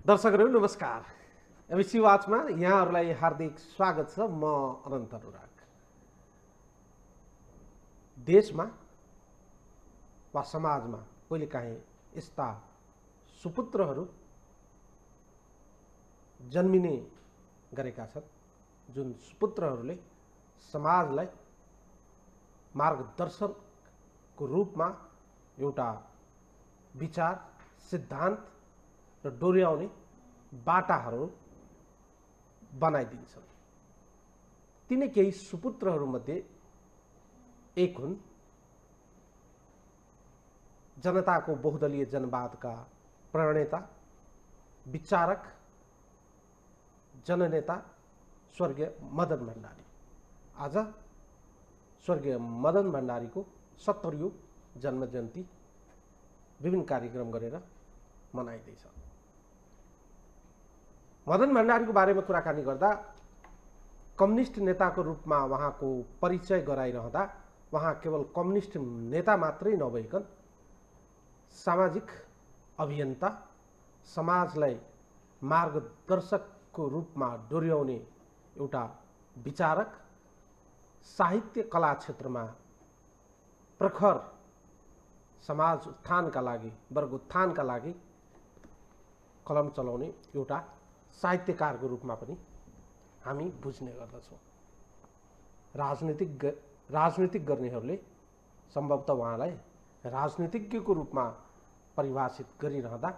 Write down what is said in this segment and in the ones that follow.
दर्शकहरू नमस्कार। एमसी वाचमा यहाँहरूलाई हार्दिक स्वागत छ। म अनन्त अनुराग। देशमा वा समाजमा कहिलेकाहीँ यस्ता सुपुत्रहरू जन्मिने गरेका छन् जुन सुपुत्रहरूले समाजलाई मार्गदर्शकको रूपमा एउटा विचार, सिद्धान्त र डोर्याउने बाटाहरू बनाइदिन्छन्। तिनै केही सुपुत्रहरूमध्ये एक हुन् जनताको बहुदलीय जनवादका प्रणेता, विचारक, जननेता स्वर्गीय मदन भण्डारी। आज स्वर्गीय मदन भण्डारीको 70औं जन्म जयन्ती विभिन्न कार्यक्रम गरेर मनाइँदैछ। मदन भण्डारीको बारेमा कुराकानी गर्दा कम्युनिस्ट नेताको रूपमा उहाँको परिचय गराइरहँदा उहाँ केवल कम्युनिस्ट नेता मात्रै नभइकन सामाजिक अभियन्ता, समाजलाई मार्गदर्शकको रूपमा डोर्याउने एउटा विचारक, साहित्य कला क्षेत्रमा प्रखर समाज उत्थानका लागि, वर्ग उत्थानका लागि कलम चलाउने एउटा साहित्यकारको रूपमा पनि हामी बुझ्ने गर्दछौँ। राजनीतिक गर्नेहरूले सम्भवतः उहाँलाई राजनीतिज्ञको रूपमा परिभाषित गरिरहँदा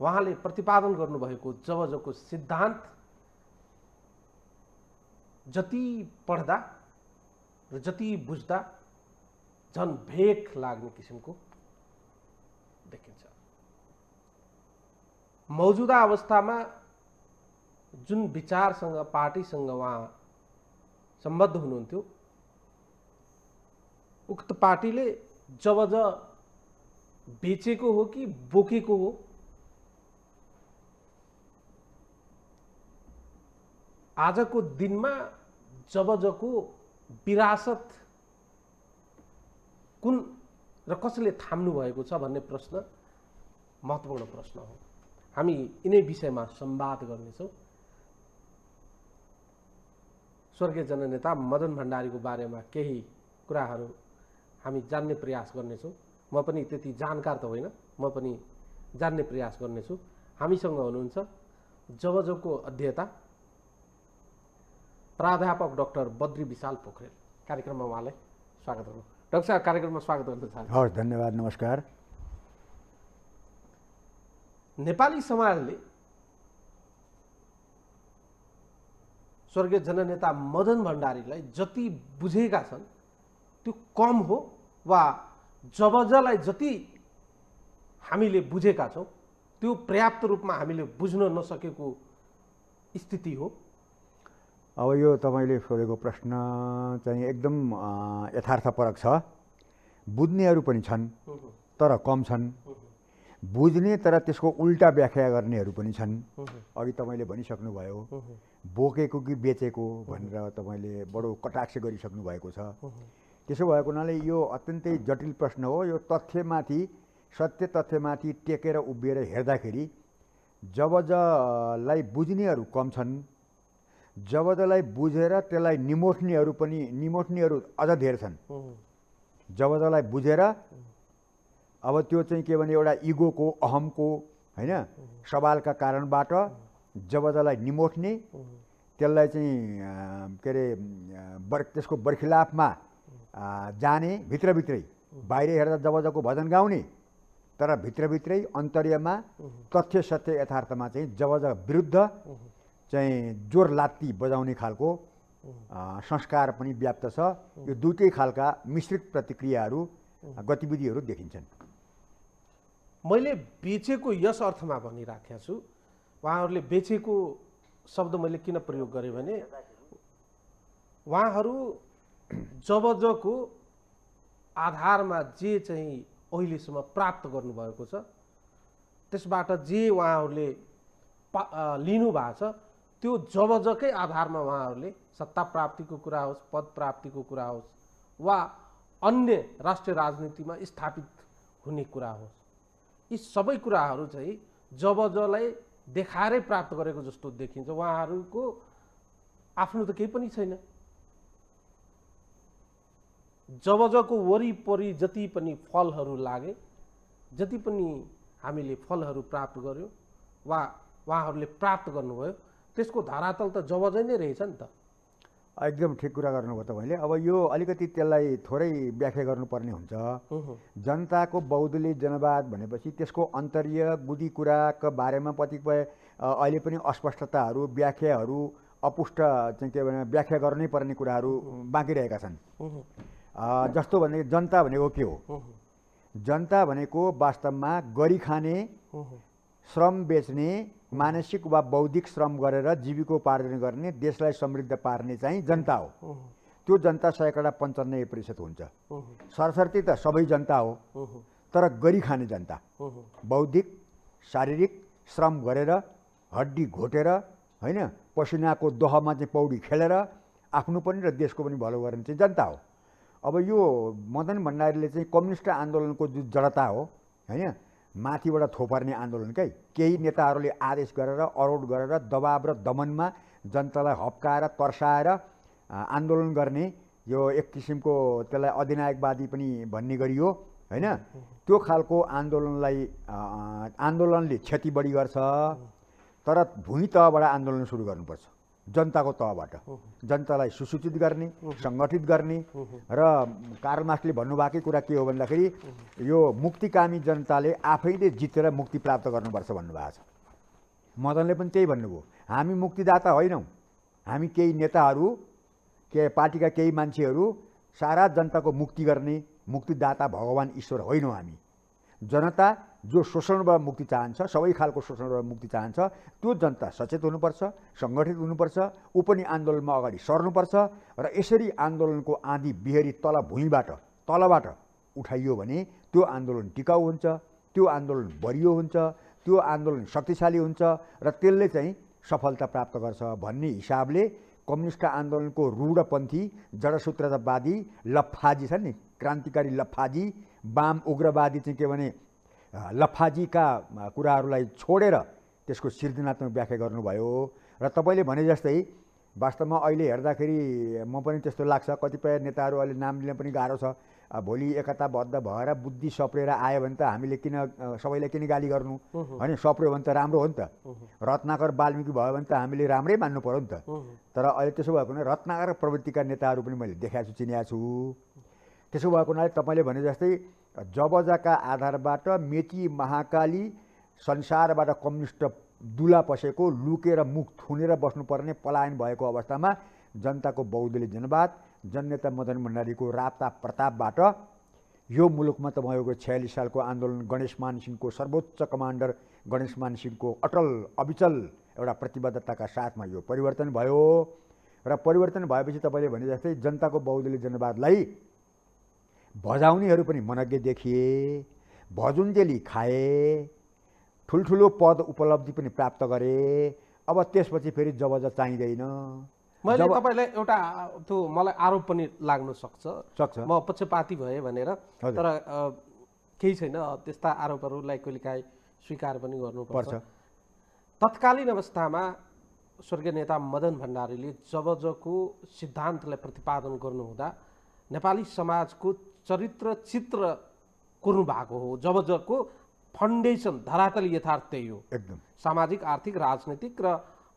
उहाँले प्रतिपादन गर्नुभएको जबजको सिद्धान्त जति पढ्दा र जति बुझ्दा झन् भेक लाग्ने किसिमको देखिन्छ। मौजुदा अवस्थामा जुन विचारसँग, पार्टीसँग उहाँ सम्बद्ध हुनुहुन्थ्यो, उक्त पार्टीले जब बेचेको हो कि बोकेको हो, आजको दिनमा जबजको विरासत कुन र कसले थाम्नु भएको छ भन्ने प्रश्न महत्त्वपूर्ण प्रश्न हो। हामी यिनै विषयमा संवाद गर्नेछौँ। स्वर्गीय जननेता मदन भण्डारीको बारेमा केही कुराहरू हामी जान्ने प्रयास गर्नेछौँ। म पनि त्यति जानकार त होइन, म पनि जान्ने प्रयास गर्नेछु। हामीसँग हुनुहुन्छ जबजको अध्येता प्राध्यापक डाक्टर बद्री विशाल पोखरेल। कार्यक्रममा उहाँलाई स्वागत गर्नु। डाक्टर साहब, कार्यक्रममा स्वागत गर्न चाहन्छु। हवस्, धन्यवाद, नमस्कार। नेपाली समाजले स्वर्गीय जननेता मदन भण्डारीलाई जति बुझेका छन् त्यो कम हो, वा जबजलाई जति हामीले बुझेका छौँ त्यो पर्याप्त रूपमा हामीले बुझ्न नसकेको स्थिति हो। अब यो तपाईँले सोधेको प्रश्न चाहिँ एकदम यथार्थपरक छ। बुझ्नेहरू पनि छन् तर कम छन्, बुझ्ने तर त्यसको उल्टा व्याख्या गर्नेहरू पनि छन्। अघि तपाईँले भनिसक्नुभयो बोकेको कि बेचेको भनेर तपाईँले बडो कटाक्ष गरिसक्नु भएको छ। त्यसो भएको हुनाले यो अत्यन्तै जटिल प्रश्न हो। यो तथ्यमाथि, सत्य तथ्यमाथि टेकेर उभिएर हेर्दाखेरि जबजलाई बुझ्नेहरू कम छन्, जबजलाई बुझेर त्यसलाई निमोट्नेहरू अझ धेर छन्। जबजलाई बुझेर अब त्यो चाहिँ के भने एउटा इगोको, अहमको, होइन, सवालका कारणबाट जबजलाई निमोट्ने, त्यसलाई चाहिँ के अरे त्यसको बर्खिलाफमा जाने, भित्रभित्रै बाहिर हेर्दा जबजको भजन गाउने, तर भित्रभित्रै अन्तर्यमा तथ्य सत्य यथार्थमा चाहिँ जबज विरुद्ध चाहिँ जोर लात्ती बजाउने खालको संस्कार पनि व्याप्त छ। यो दुईटै खालका मिश्रित प्रतिक्रियाहरू, गतिविधिहरू देखिन्छन्। मैले बेचेको यस अर्थमा भनिराखेको छु। उहाँहरूले बेचेको शब्द मैले किन प्रयोग गरेँ भने उहाँहरू जबजको आधारमा जे चाहिँ अहिलेसम्म प्राप्त गर्नुभएको छ, त्यसबाट जे उहाँहरूले लिनु भएको छ, त्यो जबजकै आधारमा उहाँहरूले सत्ता प्राप्तिको कुरा होस्, पद प्राप्तिको कुरा होस्, वा अन्य राष्ट्रिय राजनीतिमा स्थापित हुने कुरा होस्, यी सबै कुराहरू चाहिँ जबजलाई देखाएरै प्राप्त गरेको जस्तो देखिन्छ। उहाँहरूको आफ्नो त केही पनि छैन। जबजको वरिपरि जति पनि फलहरू लागे, जति पनि हामीले फलहरू प्राप्त गर्यौँ वा उहाँहरूले प्राप्त गर्नुभयो, त्यसको धरातल त जबजै नै रहेछ नि त। एकदम ठिक कुरा गर्नुभयो तपाईँले। अब यो अलिकति त्यसलाई थोरै व्याख्या गर्नुपर्ने हुन्छ। जनताको बहुदलीय जनवाद भनेपछि त्यसको अन्तर्य गुदी कुराको बारेमा कतिपय अहिले पनि अस्पष्टताहरू, व्याख्याहरू, अपुष्ट चाहिँ के भने व्याख्या गर्नै पर्ने कुराहरू बाँकी रहेका छन्। जस्तो भने जनता भनेको के हो? जनता भनेको वास्तवमा गरी खाने, श्रम बेच्ने, मानसिक वा बौद्धिक श्रम गरेर जीविकोपार्जन गर्ने, देशलाई समृद्ध पार्ने चाहिँ जनता हो। त्यो जनता 95% हुन्छ। सरसर्ती त सबै जनता हो, तर गरी खाने जनता, बौद्धिक शारीरिक श्रम गरेर, हड्डी घोटेर, होइन, पसिनाको दोहमा चाहिँ पौडी खेलेर आफ्नो पनि र देशको पनि भलो गर्ने चाहिँ जनता हो। अब यो मदन भण्डारीले चाहिँ कम्युनिस्ट आन्दोलनको जुन जडता हो, होइन, माथिबाट थोपर्ने आन्दोलनकै केही नेताहरूले आदेश गरेर, अरोड गरेर, दबाब र दमनमा जनतालाई हप्काएर, तर्साएर आन्दोलन गर्ने, यो एक किसिमको त्यसलाई अधिनायकवादी पनि भन्ने गरियो, होइन। त्यो खालको आन्दोलनले क्षति बढी गर्छ। तर भुइँ तहबाट आन्दोलन सुरु गर्नुपर्छ, जनताको तहबाट। जनतालाई सुसूचित गर्ने, सङ्गठित गर्ने। र कार्ल मार्क्सले भन्नुभएकै कुरा के हो भन्दाखेरि यो मुक्तिकामी जनताले आफैले जितेर मुक्ति प्राप्त गर्नुपर्छ भन्नुभएको छ। मदनले पनि त्यही भन्नुभयो, हामी मुक्तिदाता होइनौँ, हामी केही नेताहरू, के पार्टीका केही मान्छेहरू सारा जनताको मुक्ति गर्ने मुक्तिदाता भगवान ईश्वर होइनौँ हामी। जनता जो शोषणबाट मुक्ति चाहन्छ, सबै खालको शोषणबाट मुक्ति चाहन्छ, त्यो जनता सचेत हुनुपर्छ, सङ्गठित हुनुपर्छ, ऊ पनि आन्दोलनमा अगाडि सर्नुपर्छ। र यसरी आन्दोलनको आँधी बिहेरी तलबाट उठाइयो भने त्यो आन्दोलन टिकाउ हुन्छ, त्यो आन्दोलन बलियो हुन्छ, त्यो आन्दोलन शक्तिशाली हुन्छ र त्यसले चाहिँ सफलता प्राप्त गर्छ भन्ने हिसाबले कम्युनिस्ट आन्दोलनको रूढपन्थी, जडसूत्रवादी लफ्फाजी छन् नि, क्रान्तिकारी लफ्फाजी, वाम उग्रवादी चाहिँ के भने लफ्फाजीका कुराहरूलाई छोडेर त्यसको सृजनात्मक व्याख्या गर्नुभयो। र तपाईँले भने जस्तै वास्तवमा अहिले हेर्दाखेरि म पनि त्यस्तो लाग्छ, कतिपय नेताहरू अहिले नाम लिन पनि गाह्रो छ। भोलि एकताबद्ध भएर बुद्धि सप्रेर आयो भने त हामीले किन सबैलाई किन गाली गर्नु, होइन, सप्रियो भने त राम्रो हो नि त। रत्नाकर वाल्मीकि भयो भने त हामीले राम्रै मान्नु पर्यो नि त। तर अहिले त्यसो भएको हुनाले रत्नाकर प्रवृत्तिका नेताहरू पनि मैले देखाएको छु, चिनेको छु। त्यसो भएको हुनाले तपाईँले भने जस्तै जबजाका आधारबाट मेची महाकाली संसारबाट कम्युनिस्ट दुला पसेको, लुकेर मुख थुनेर बस्नुपर्ने, पलायन भएको अवस्थामा जनताको बहुदलीय जनवाद, जननेता मदन भण्डारीको राप्ता प्रतापबाट यो मुलुकमा तपाईँको 46 सालको आन्दोलन, गणेश मान सिंहको सर्वोच्च कमान्डर गणेश मान सिंहको अटल अविचल एउटा प्रतिबद्धताका साथमा यो परिवर्तन भयो। र परिवर्तन भएपछि तपाईँले भने जस्तै जनताको बहुदलीय जनवादलाई भजाउनेहरू पनि मनज्ञ देखिए, भजुन्जेली खाए, ठुल्ठुलो पद उपलब्धि पनि प्राप्त गरे। अब त्यसपछि फेरि जबज चाहिँदैन। मैले तपाईँलाई एउटा त्यो मलाई आरोप पनि लाग्न सक्छ, म पक्षपाती भएँ भनेर, तर केही छैन, त्यस्ता आरोपहरूलाई कहिलेकाहीँ स्वीकार पनि गर्नुपर्छ। तत्कालीन अवस्थामा स्वर्गीय नेता मदन भण्डारीले जबजको सिद्धान्तलाई प्रतिपादन गर्नुहुँदा नेपाली समाजको चरित्र चित्र कोर्नु भएको हो। जबजको फाउन्डेसन, धरातल यथार्थ त्यही हो। एकदम सामाजिक, आर्थिक, राजनीतिक र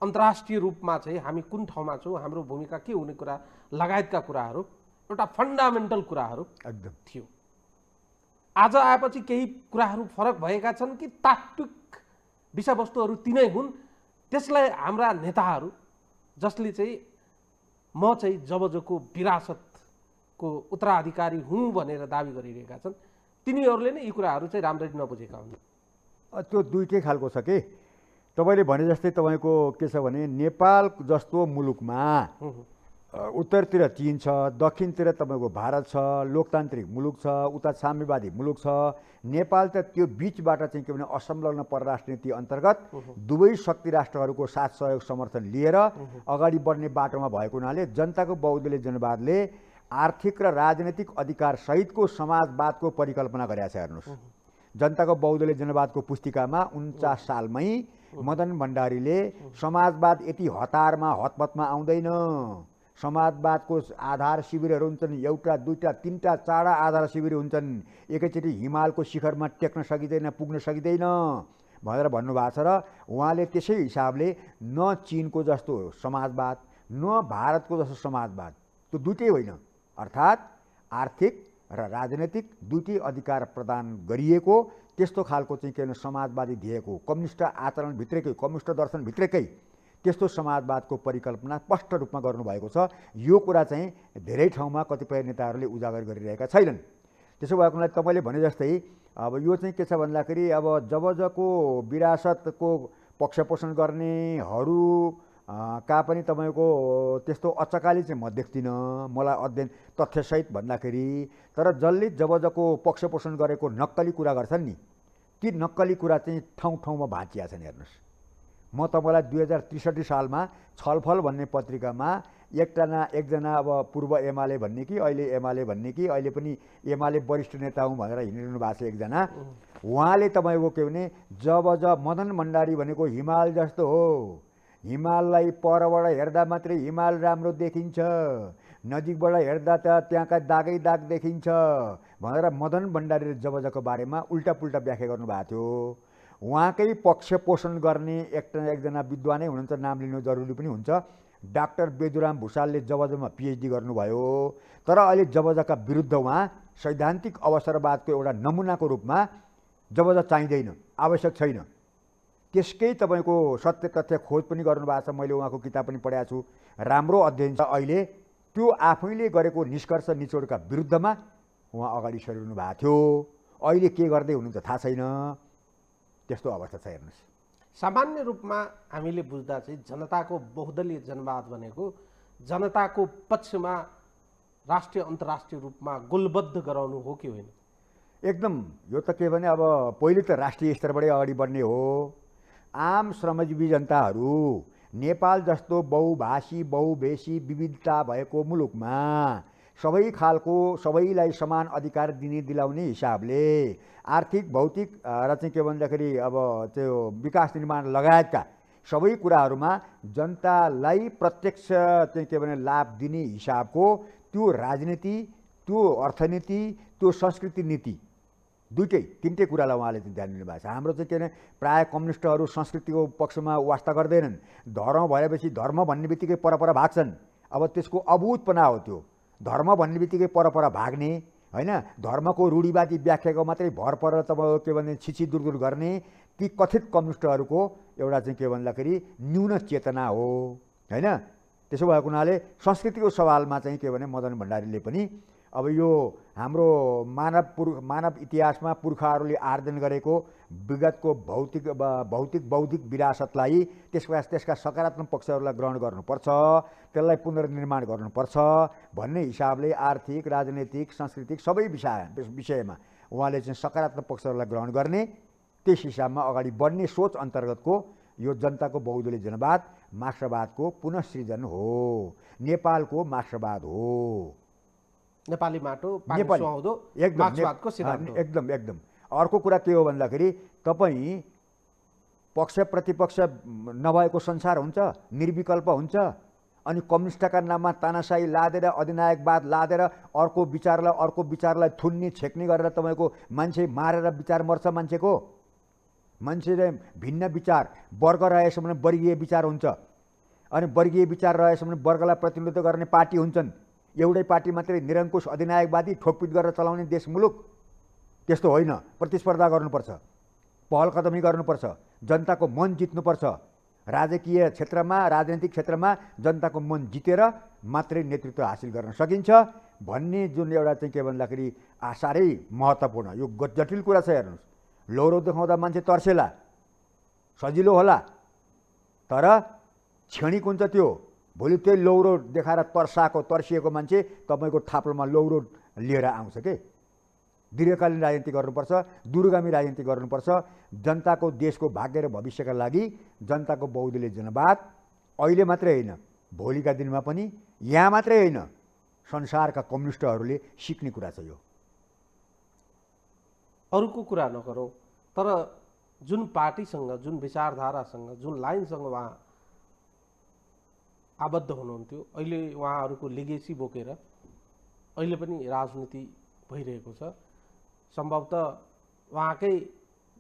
अन्तर्राष्ट्रिय रूपमा चाहिँ हामी कुन ठाउँमा छौँ, हाम्रो भूमिका के हुने कुरा लगायतका कुराहरू, एउटा फन्डामेन्टल कुराहरू एकदम थियो। आज आएपछि केही कुराहरू फरक भएका छन् कि तात्विक विषयवस्तुहरू तिनै हुन्, त्यसलाई हाम्रा नेताहरू जसले चाहिँ म चाहिँ जबजको विरासतको उत्तराधिकारी हुँ भनेर दाबी गरिरहेका छन्, तिनीहरूले नै यी कुराहरू चाहिँ राम्ररी नबुझेका हुन्। त्यो दुईटै खालको छ कि तपाईँले भने जस्तै तपाईँको के छ भने नेपाल जस्तो मुलुकमा उत्तरतिर चीन छ, दक्षिणतिर तपाईँको भारत छ, लोकतान्त्रिक मुलुक छ, उता साम्यवादी मुलुक छ। नेपाल त त्यो बिचबाट चाहिँ के भने असंलग्न परराष्ट्र नीति अन्तर्गत दुवै शक्ति राष्ट्रहरूको साथ सहयोग समर्थन लिएर अगाडि बढ्ने बाटोमा भएको हुनाले जनताको बहुदलीय जनवादले आर्थिक र राजनैतिक अधिकार सहितको समाजवादको परिकल्पना गरेका छ। हेर्नुहोस्, जनताको बहुदलीय जनवादको पुस्तिकामा 49 सालमै मदन भण्डारीले समाजवाद यति हतारमा हतपतमा आउँदैन। समाजवादको आधार शिविरहरू हुन्छन्, एउटा दुईटा तीनटा चारवटा आधार शिविर हुन्छन्। एकैचोटि हिमालको शिखरमा टेक्न सकिँदैन, पुग्न सकिँदैन भनेर भन्नुभएको छ। र उहाँले त्यसै हिसाबले न चीनको जस्तो समाजवाद न भारतको जस्तो समाजवाद, त्यो दुइटै होइन, अर्थात् आर्थिक र राजनैतिक दुइटै अधिकार प्रदान गरिएको त्यस्तो खालको चाहिँ के भने समाजवादी दिएको कम्युनिस्ट आचरणभित्रकै कम्युनिस्ट दर्शनभित्रकै त्यस्तो समाजवादको परिकल्पना स्पष्ट रूपमा गर्नुभएको छ। यो कुरा चाहिँ धेरै ठाउँमा कतिपय नेताहरूले उजागर गरिरहेका छैनन्। त्यसो भएको हुनाले तपाईँले भने जस्तै अब यो चाहिँ के छ भन्दाखेरि अब जबजको विरासतको पक्षपोषण गर्नेहरू का पनि तपाईँको त्यस्तो अचकाली चाहिँ म देख्दिनँ, मलाई अध्ययन तथ्यसहित भन्दाखेरि। तर जसले जबजको पक्षपोषण गरेको नक्कली कुरा गर्छन् नि, ती नक्कली कुरा चाहिँ ठाउँ ठाउँमा भाँचिया छन्। हेर्नुहोस्, म तपाईँलाई 2063 सालमा छलफल भन्ने पत्रिकामा एकजना अब पूर्व एमाले भन्ने कि अहिले एमाले भन्ने कि अहिले पनि एमाले वरिष्ठ नेता हुँ भनेर हिँडिरहनु भएको छ एकजना, उहाँले तपाईँको के भने जब मदन भण्डारी भनेको हिमाल जस्तो हो, हिमाललाई परबाट हेर्दा मात्रै हिमाल राम्रो देखिन्छ, नजिकबाट हेर्दा त त्यहाँका दागै दाग देखिन्छ भनेर मदन भण्डारीले जबजको बारेमा उल्टापुल्टा व्याख्या गर्नुभएको थियो। उहाँकै पक्ष पोषण गर्ने एकजना विद्वानै हुनुहुन्छ, नाम लिनु जरुरी पनि हुन्छ, डाक्टर बेदुराम भुषालले जबजमा पिएचडी गर्नुभयो। तर अहिले जबजका विरुद्ध उहाँ सैद्धान्तिक अवसरवादको एउटा नमुनाको रूपमा जबज चाहिँदैन, आवश्यक छैन। त्यसकै तपाईँको सत्य तथ्य खोज पनि गर्नुभएको छ। मैले उहाँको किताब पनि पढाएको छु, राम्रो अध्ययन छ। अहिले त्यो आफैले गरेको निष्कर्ष निचोडका विरुद्धमा उहाँ अगाडि सरिरहनु भएको थियो। अहिले के गर्दै हुनुहुन्छ थाहा छैन, त्यस्तो अवस्था छ। हेर्नुहोस्, सामान्य रूपमा हामीले बुझ्दा चाहिँ जनताको बहुदलीय जनवाद भनेको जनताको पक्षमा राष्ट्रिय अन्तर्राष्ट्रिय रूपमा गोलबद्ध गराउनु हो कि होइन? एकदम। यो त के भने अब पहिले त राष्ट्रिय स्तरबाटै अगाडि बढ्ने हो। आम श्रमजीवी जनताहरू नेपाल जस्तो बहुभाषी बहुवेशी विविधता भएको मुलुकमा सबै खालको सबैलाई समान अधिकार दिलाउने हिसाबले आर्थिक भौतिक र चाहिँ के भन्दाखेरि अब त्यो विकास निर्माण लगायतका सबै कुराहरूमा जनतालाई प्रत्यक्ष चाहिँ के भने लाभ दिने हिसाबको त्यो राजनीति, त्यो अर्थनीति, त्यो संस्कृति नीति दुइटै तिनटै कुरालाई उहाँले चाहिँ ध्यान दिनुभएको छ। हाम्रो चाहिँ के भने प्रायः कम्युनिस्टहरू संस्कृतिको पक्षमा वास्ता गर्दैनन्। धर्म भएपछि धर्म भन्ने बित्तिकै परपर भाग्छन्। अब त्यसको अभूतपना हो त्यो। धर्म भन्ने बित्तिकै परपर भाग्ने होइन, धर्मको रूढिवादी व्याख्याको मात्रै भर परेर तपाईँको के भने छिछि दुरदुर गर्ने ती कथित कम्युनिस्टहरूको एउटा चाहिँ के भन्दाखेरि न्यून चेतना हो होइन। त्यसो भएको हुनाले संस्कृतिको सवालमा चाहिँ के भने मदन भण्डारीले पनि अब यो हाम्रो मानव इतिहासमा पुर्खाहरूले आर्जन गरेको विगतको भौतिक बौद्धिक विरासतलाई त्यसका सकारात्मक पक्षहरूलाई ग्रहण गर्नुपर्छ, त्यसलाई पुनर्निर्माण गर्नुपर्छ भन्ने हिसाबले आर्थिक राजनैतिक सांस्कृतिक सबै विषयमा उहाँले चाहिँ सकारात्मक पक्षहरूलाई ग्रहण गर्ने त्यस हिसाबमा अगाडि बढ्ने सोच अन्तर्गतको यो जनताको बहुदलीय जनवाद मार्क्सवादको पुनःसृजन हो, नेपालको मार्क्सवाद हो। नेपाली माटो पानी सुहाउँदो मार्क्सवादको सिद्धान्त हो। एकदम। अर्को कुरा के हो भन्दाखेरि तपाईँ पक्ष प्रतिपक्ष नभएको संसार हुन्छ, निर्विकल्प हुन्छ। अनि कम्युनिस्टका नाममा तानाशाही लादेर अधिनायकवाद लादेर अर्को विचारलाई थुन्ने छेक्ने गरेर तपाईँको मान्छे मारेर विचार मर्छ मान्छेको। मान्छेले भिन्न विचार वर्ग रहेछ भने वर्गीय विचार हुन्छ, अनि वर्गीय विचार रहेछ भने वर्गलाई प्रतिनिधित्व गर्ने पार्टी हुन्छन्। एउटै पार्टी मात्रै निरङ्कुश अधिनायकवादी ठोकपिट गरेर चलाउने देश मुलुक त्यस्तो होइन। प्रतिस्पर्धा गर्नुपर्छ, पहल कदमी गर्नुपर्छ, जनताको मन जित्नुपर्छ। राजकीय क्षेत्रमा राजनीतिक क्षेत्रमा जनताको मन जितेर मात्रै नेतृत्व हासिल गर्न सकिन्छ भन्ने जुन एउटा चाहिँ के भन्दाखेरि साह्रै महत्त्वपूर्ण यो जटिल कुरा छ। हेर्नुहोस्, लौरो देखाउँदा मान्छे तर्सेला, सजिलो होला, तर क्षणिक हुन्छ त्यो। भोलि त्यही लौरो देखाएर तर्सिएको मान्छे तपाईँको थाप्लोमा लौरो लिएर आउँछ के। दीर्घकालीन राजनीति गर्नुपर्छ, दूरगामी राजनीति गर्नुपर्छ। जनताको देशको भाग्य र भविष्यका लागि जनताको बहुदलीय जनवाद अहिले मात्रै होइन, भोलिका दिनमा पनि यहाँ मात्रै होइन, संसारका कम्युनिस्टहरूले सिक्ने कुरा छ यो। अरूको कुरा नगरौँ, तर जुन पार्टीसँग, जुन विचारधारासँग, जुन लाइनसँग उहाँ आबद्ध हुनुहुन्थ्यो, अहिले उहाँहरूको लिगेसी बोकेर अहिले पनि राजनीति भइरहेको छ। सम्भवतः उहाँकै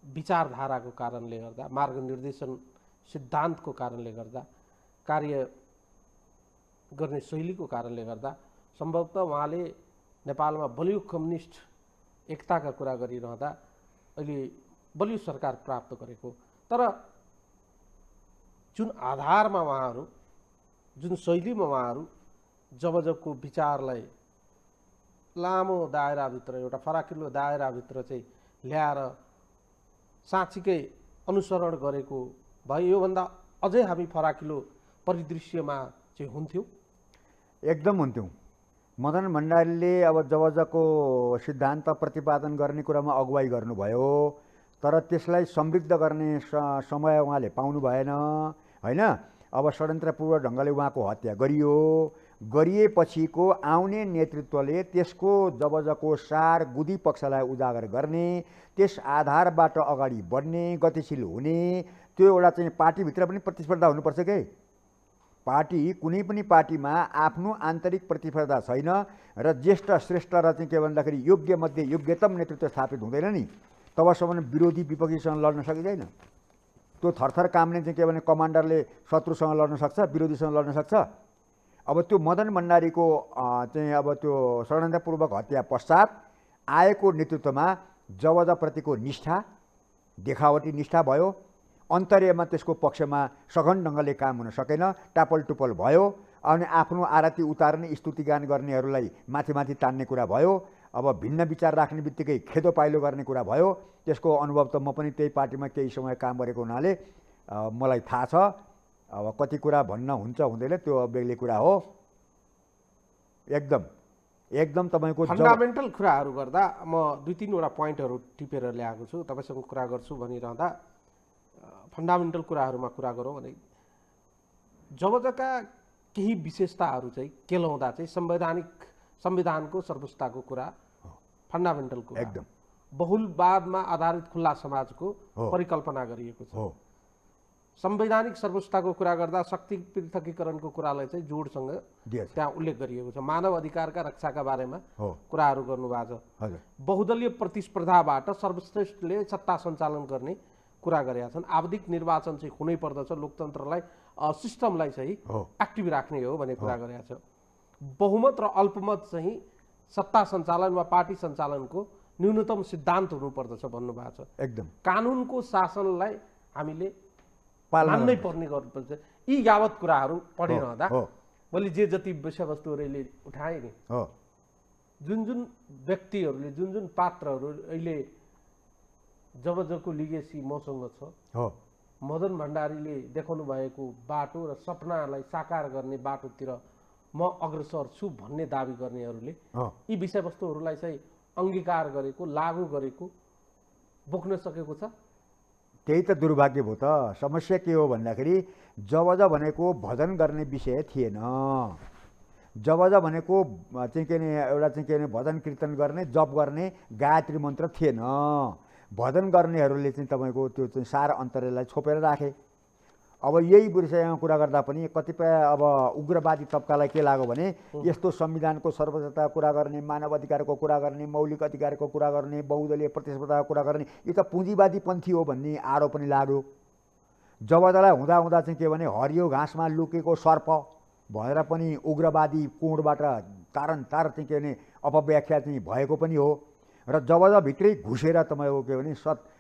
विचारधाराको कारणले गर्दा, मार्ग निर्देशन सिद्धान्तको कारणले गर्दा, कार्य गर्ने शैलीको कारणले गर्दा सम्भवतः उहाँले नेपालमा बलियो कम्युनिस्ट एकताका कुरा गरिरहँदा अहिले बलियो सरकार प्राप्त गरेको। तर जुन आधारमा उहाँहरू, जुन शैलीमा उहाँहरू जबको विचारलाई लामो दायराभित्र, एउटा फराकिलो दायराभित्र चाहिँ ल्याएर साँच्चीकै अनुसरण गरेको भए योभन्दा अझै हामी फराकिलो परिदृश्यमा चाहिँ हुन्थ्यौँ। एकदम हुन्थ्यौँ। मदन भण्डारीले अब जबजको सिद्धान्त प्रतिपादन गर्ने कुरामा अगुवाई गर्नुभयो, तर त्यसलाई समृद्ध गर्ने समय उहाँले पाउनु भएन होइन। अब षड्यन्त्रपूर्व ढङ्गले उहाँको हत्या गरियो। गरिएपछिको आउने नेतृत्वले त्यसको जबजको सार गुदी पक्षलाई उजागर गर्ने, त्यस आधारबाट अगाडि बढ्ने, गतिशील हुने, त्यो एउटा चाहिँ पार्टीभित्र पनि प्रतिस्पर्धा हुनुपर्छ के। पार्टी कुनै पनि पार्टीमा आफ्नो आन्तरिक प्रतिस्पर्धा छैन र ज्येष्ठ श्रेष्ठ र चाहिँ के भन्दाखेरि योग्य मध्ये योग्यतम नेतृत्व स्थापित हुँदैन नि, तबसम्म विरोधी विपक्षीसँग लड्न सकिँदैन। त्यो थरथर कामले चाहिँ के भने कमान्डरले शत्रुसँग लड्न सक्छ, विरोधीसँग लड्न सक्छ। अब त्यो मदन भण्डारीको चाहिँ अब त्यो षड्यन्त्रपूर्वक हत्या पश्चात आएको नेतृत्वमा जबजप्रतिको निष्ठा, देखावटी निष्ठा भयो। अन्तर्यमा त्यसको पक्षमा सघन ढङ्गले काम हुन सकेन, टापल टुपल भयो। अनि आफ्नो आरती उतार्ने, स्तुतिगान गर्नेहरूलाई माथि माथि तान्ने कुरा भयो। अब भिन्न विचार राख्ने बित्तिकै खेदो पाइलो गर्ने कुरा भयो। त्यसको अनुभव त म पनि त्यही पार्टीमा केही समय काम गरेको हुनाले मलाई थाहा छ। अब कति कुरा भन्न हुन्छ हुँदैन त्यो बेग्लै कुरा हो। एकदम तपाईँको फन्डामेन्टल कुराहरू गर्दा म 2-3वटा पोइन्टहरू टिपेर ल्याएको छु, तपाईँसँग कुरा गर्छु भनिरहँदा फन्डामेन्टल कुराहरूमा कुरा गरौँ भने जबजका केही विशेषताहरू चाहिँ केलाउँदा चाहिँ संविधानको सर्वोच्चताको कुरा फन्डामेन्टल कुरा, एकदम बहुलवादमा आधारित खुल्ला समाजको परिकल्पना गरिएको छ। संवैधानिक सर्वोच्चताको कुरा गर्दा शक्ति पृथकीकरणको कुरालाई चाहिँ जोडसँग त्यहाँ उल्लेख गरिएको छ। मानव अधिकारका रक्षाका बारेमा कुराहरू गर्नुभएको छ। बहुदलीय प्रतिस्पर्धाबाट सर्वश्रेष्ठले सत्ता सञ्चालन गर्ने कुरा गरेका छन्। आवधिक निर्वाचन चाहिँ हुनै पर्दछ, लोकतन्त्रलाई सिस्टमलाई चाहिँ एक्टिभ राख्ने हो भन्ने कुरा गरेका छ। बहुमत र अल्पमत चाहिँ सत्ता सञ्चालन वा पार्टी सञ्चालनको न्यूनतम सिद्धान्त हुनुपर्दछ भन्नुभएको छ। एकदम कानुनको शासनलाई हामीले मान्नै पर्ने गर्नुपर्छ। यी यावत कुराहरू पढिरहँदा मैले जे जति विषयवस्तुहरूले उठाएँ नि, जुन जुन व्यक्तिहरूले, जुन जुन पात्रहरू अहिले जबजको लिगेसी मसँग छ, मदन भण्डारीले देखाउनु भएको बाटो र सपनालाई साकार गर्ने बाटोतिर म अग्रसर छु भन्ने दाबी गर्नेहरूले यी विषयवस्तुहरूलाई चाहिँ अङ्गीकार गरेको, लागू गरेको, बोक्न सकेको छ। त्यही त दुर्भाग्य भयो त। समस्या के हो भन्दाखेरि जबज भनेको भजन गर्ने विषय थिएन। जबज भनेको चाहिँ के एउटा चाहिँ के भजन कीर्तन गर्ने, जप गर्ने, गायत्री मन्त्र थिएन। भजन गर्नेहरूले चाहिँ तपाईँको त्यो चाहिँ सार अन्तर्यलाई छोपेर राखे। अब यही विषयमा कुरा गर्दा पनि कतिपय अब उग्रवादी तबकालाई के लाग्यो भने यस्तो संविधानको सर्वोच्चता कुरा गर्ने, मानव अधिकारको कुरा गर्ने, मौलिक अधिकारको कुरा गर्ने, बहुदलीय प्रतिस्पर्धाको कुरा गर्ने, यो त पुँजीवादी पन्थी हो भन्ने आरोप पनि लाग्यो। जबजलाई हुँदा हुँदा चाहिँ के भने हरियो घाँसमा लुकेको सर्प भनेर पनि उग्रवादी कोणबाट तारन्तार चाहिँ के भने अपव्याख्या चाहिँ भएको पनि हो। र जबजभित्रै घुसेर तपाईँको के भने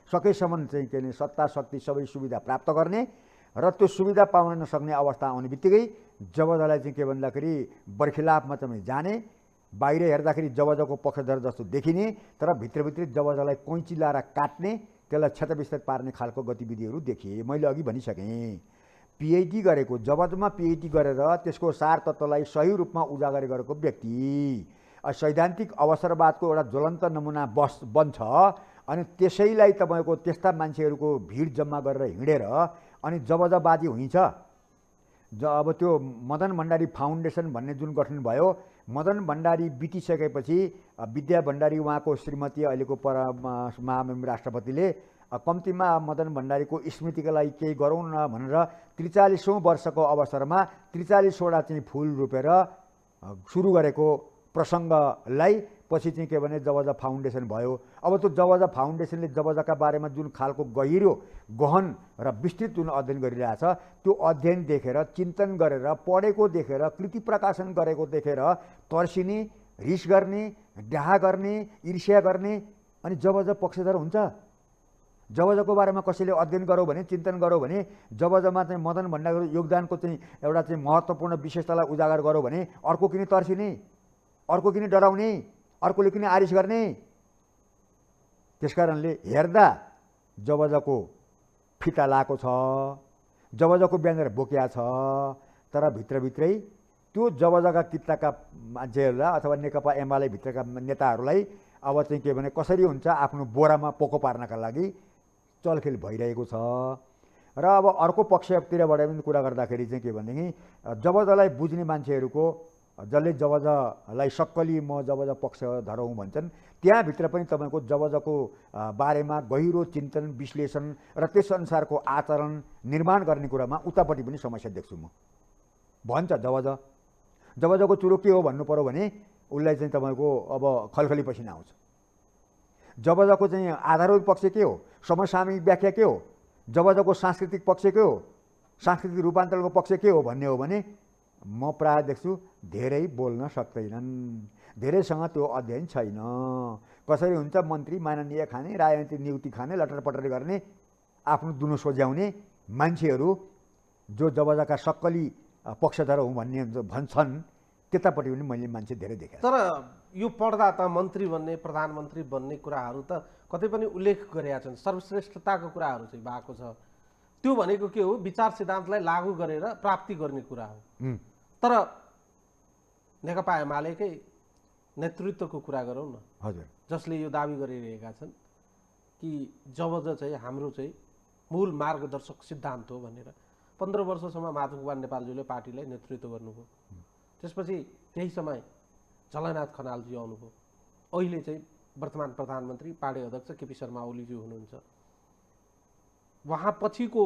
सकेसम्म चाहिँ के भने सत्ता शक्ति सबै सुविधा प्राप्त गर्ने र त्यो सुविधा पाउन नसक्ने अवस्था आउने बित्तिकै जबजलाई चाहिँ के भन्दाखेरि बर्खिलाफमा चाहिँ जाने, बाहिर हेर्दाखेरि जबजको पक्षधर जस्तो देखिने, तर भित्रभित्रै जबजलाई कैँची लाएर काट्ने, त्यसलाई क्षतविक्षत पार्ने खालको गतिविधिहरू देखिए। मैले अघि भनिसकेँ, पिएचडी गरेको, जबजमा पिएचडी गरेर त्यसको सार तत्त्वलाई सही रूपमा उजागर गरेको व्यक्ति सैद्धान्तिक अवसरवादको एउटा ज्वलन्त नमुना बन्छ। अनि त्यसैलाई तपाईँको त्यस्ता मान्छेहरूको भिड जम्मा गरेर हिँडेर अनि जबजबाजी हुन्छ। अब त्यो मदन भण्डारी फाउन्डेसन भन्ने जुन गठन भयो, मदन भण्डारी बितिसकेपछि विद्या भण्डारी उहाँको श्रीमती अहिलेको महामहिम राष्ट्रपतिले कम्तीमा मदन भण्डारीको स्मृतिका लागि केही गरौँ न भनेर 43औं वर्षको अवसरमा 43वटा चाहिँ फुल रोपेर सुरु गरेको प्रसङ्गलाई पछि चाहिँ के भने जबजा फाउन्डेसन भयो। अब त्यो जबजा फाउन्डेसनले जबजाका बारेमा जुन खालको गहिरो गहन र विस्तृत जुन अध्ययन गरिरहेछ त्यो अध्ययन देखेर चिन्तन गरेर पढेको देखेर कृति प्रकाशन गरेको देखेर तर्सिने रिस गर्ने डाहा गर्ने ईर्ष्या गर्ने अनि जबजा पक्षधर हुन्छ। जबजाको बारेमा कसैले अध्ययन गरौँ भने चिन्तन गरौँ भने जबजामा चाहिँ मदन भण्डारीको योगदानको चाहिँ एउटा चाहिँ महत्त्वपूर्ण विशेषतालाई उजागर गरौँ भने अर्को किन तर्सिने, अर्को किन डराउने, अर्कोले किन आरिस गर्ने। त्यसकारणले हेर्दा जबजाको फिता लाएको छ, जबजाको ब्यानर बोकिया छ, तर भित्रभित्रै त्यो जबजाका कित्ताका मान्छेहरूलाई अथवा नेकपा एमाले भित्रका नेताहरूलाई अब चाहिँ के भने कसरी हुन्छ आफ्नो बोरामा पोको पार्नका लागि चलखेल भइरहेको छ। र अब अर्को पक्षतिरबाट पनि कुरा गर्दाखेरि चाहिँ के भनेदेखि जबजालाई बुझ्ने मान्छेहरूको जसले जबजालाई सक्कली म जबजा पक्षधर हुँ भन्छन् त्यहाँभित्र पनि तपाईँको जबजाको बारेमा गहिरो चिन्तन विश्लेषण र त्यसअनुसारको आचरण निर्माण गर्ने कुरामा उतापट्टि पनि समस्या देख्छु म। भन्छ जबजाको चुरो के हो भन्नु पर्यो भने उसलाई चाहिँ तपाईँको अब खलखली पसिना आउँछ। जबजाको चाहिँ आधारभूत पक्ष के हो, समसामयिक व्याख्या के हो, जबजाको सांस्कृतिक पक्ष के हो, सांस्कृतिक रूपान्तरणको पक्ष के हो भन्ने हो भने म प्राय देख्छु धेरै बोल्न सक्दैनन्, धेरैसँग त्यो अध्ययन छैन। कसरी हुन्छ मन्त्री माननीय खाने, राजनीतिक नियुक्ति खाने, लटरपटर गर्ने, आफ्नो दुनो सोझ्याउने मान्छेहरू जो जबजाका सक्कली पक्षधर हुँ भन्ने भन्छन् त्यतापट्टि पनि मैले मान्छे धेरै देखेँ। तर यो पढ्दा त मन्त्री बन्ने प्रधानमन्त्री बन्ने कुराहरू त कतै पनि उल्लेख गरेका छन्, सर्वश्रेष्ठताको कुराहरू चाहिँ भएको छ। त्यो भनेको के हो, विचार सिद्धान्तलाई लागू गरेर प्राप्ति गर्ने कुरा हो। तर नेकपा एमालेकै नेतृत्वको कुरा गरौँ न, हजुर, जसले यो दाबी गरिरहेका छन् कि जबजा चाहिँ हाम्रो चाहिँ मूल मार्गदर्शक सिद्धान्त हो भनेर 15 वर्षसम्म माधवकुमार नेपालज्यूले पार्टीलाई नेतृत्व गर्नुभयो। त्यसपछि केही समय झलनाथ खनालजी आउनुभयो। अहिले चाहिँ वर्तमान प्रधानमन्त्री पार्टी अध्यक्ष केपी शर्मा ओलीज्यू हुनुहुन्छ। उहाँ पछिको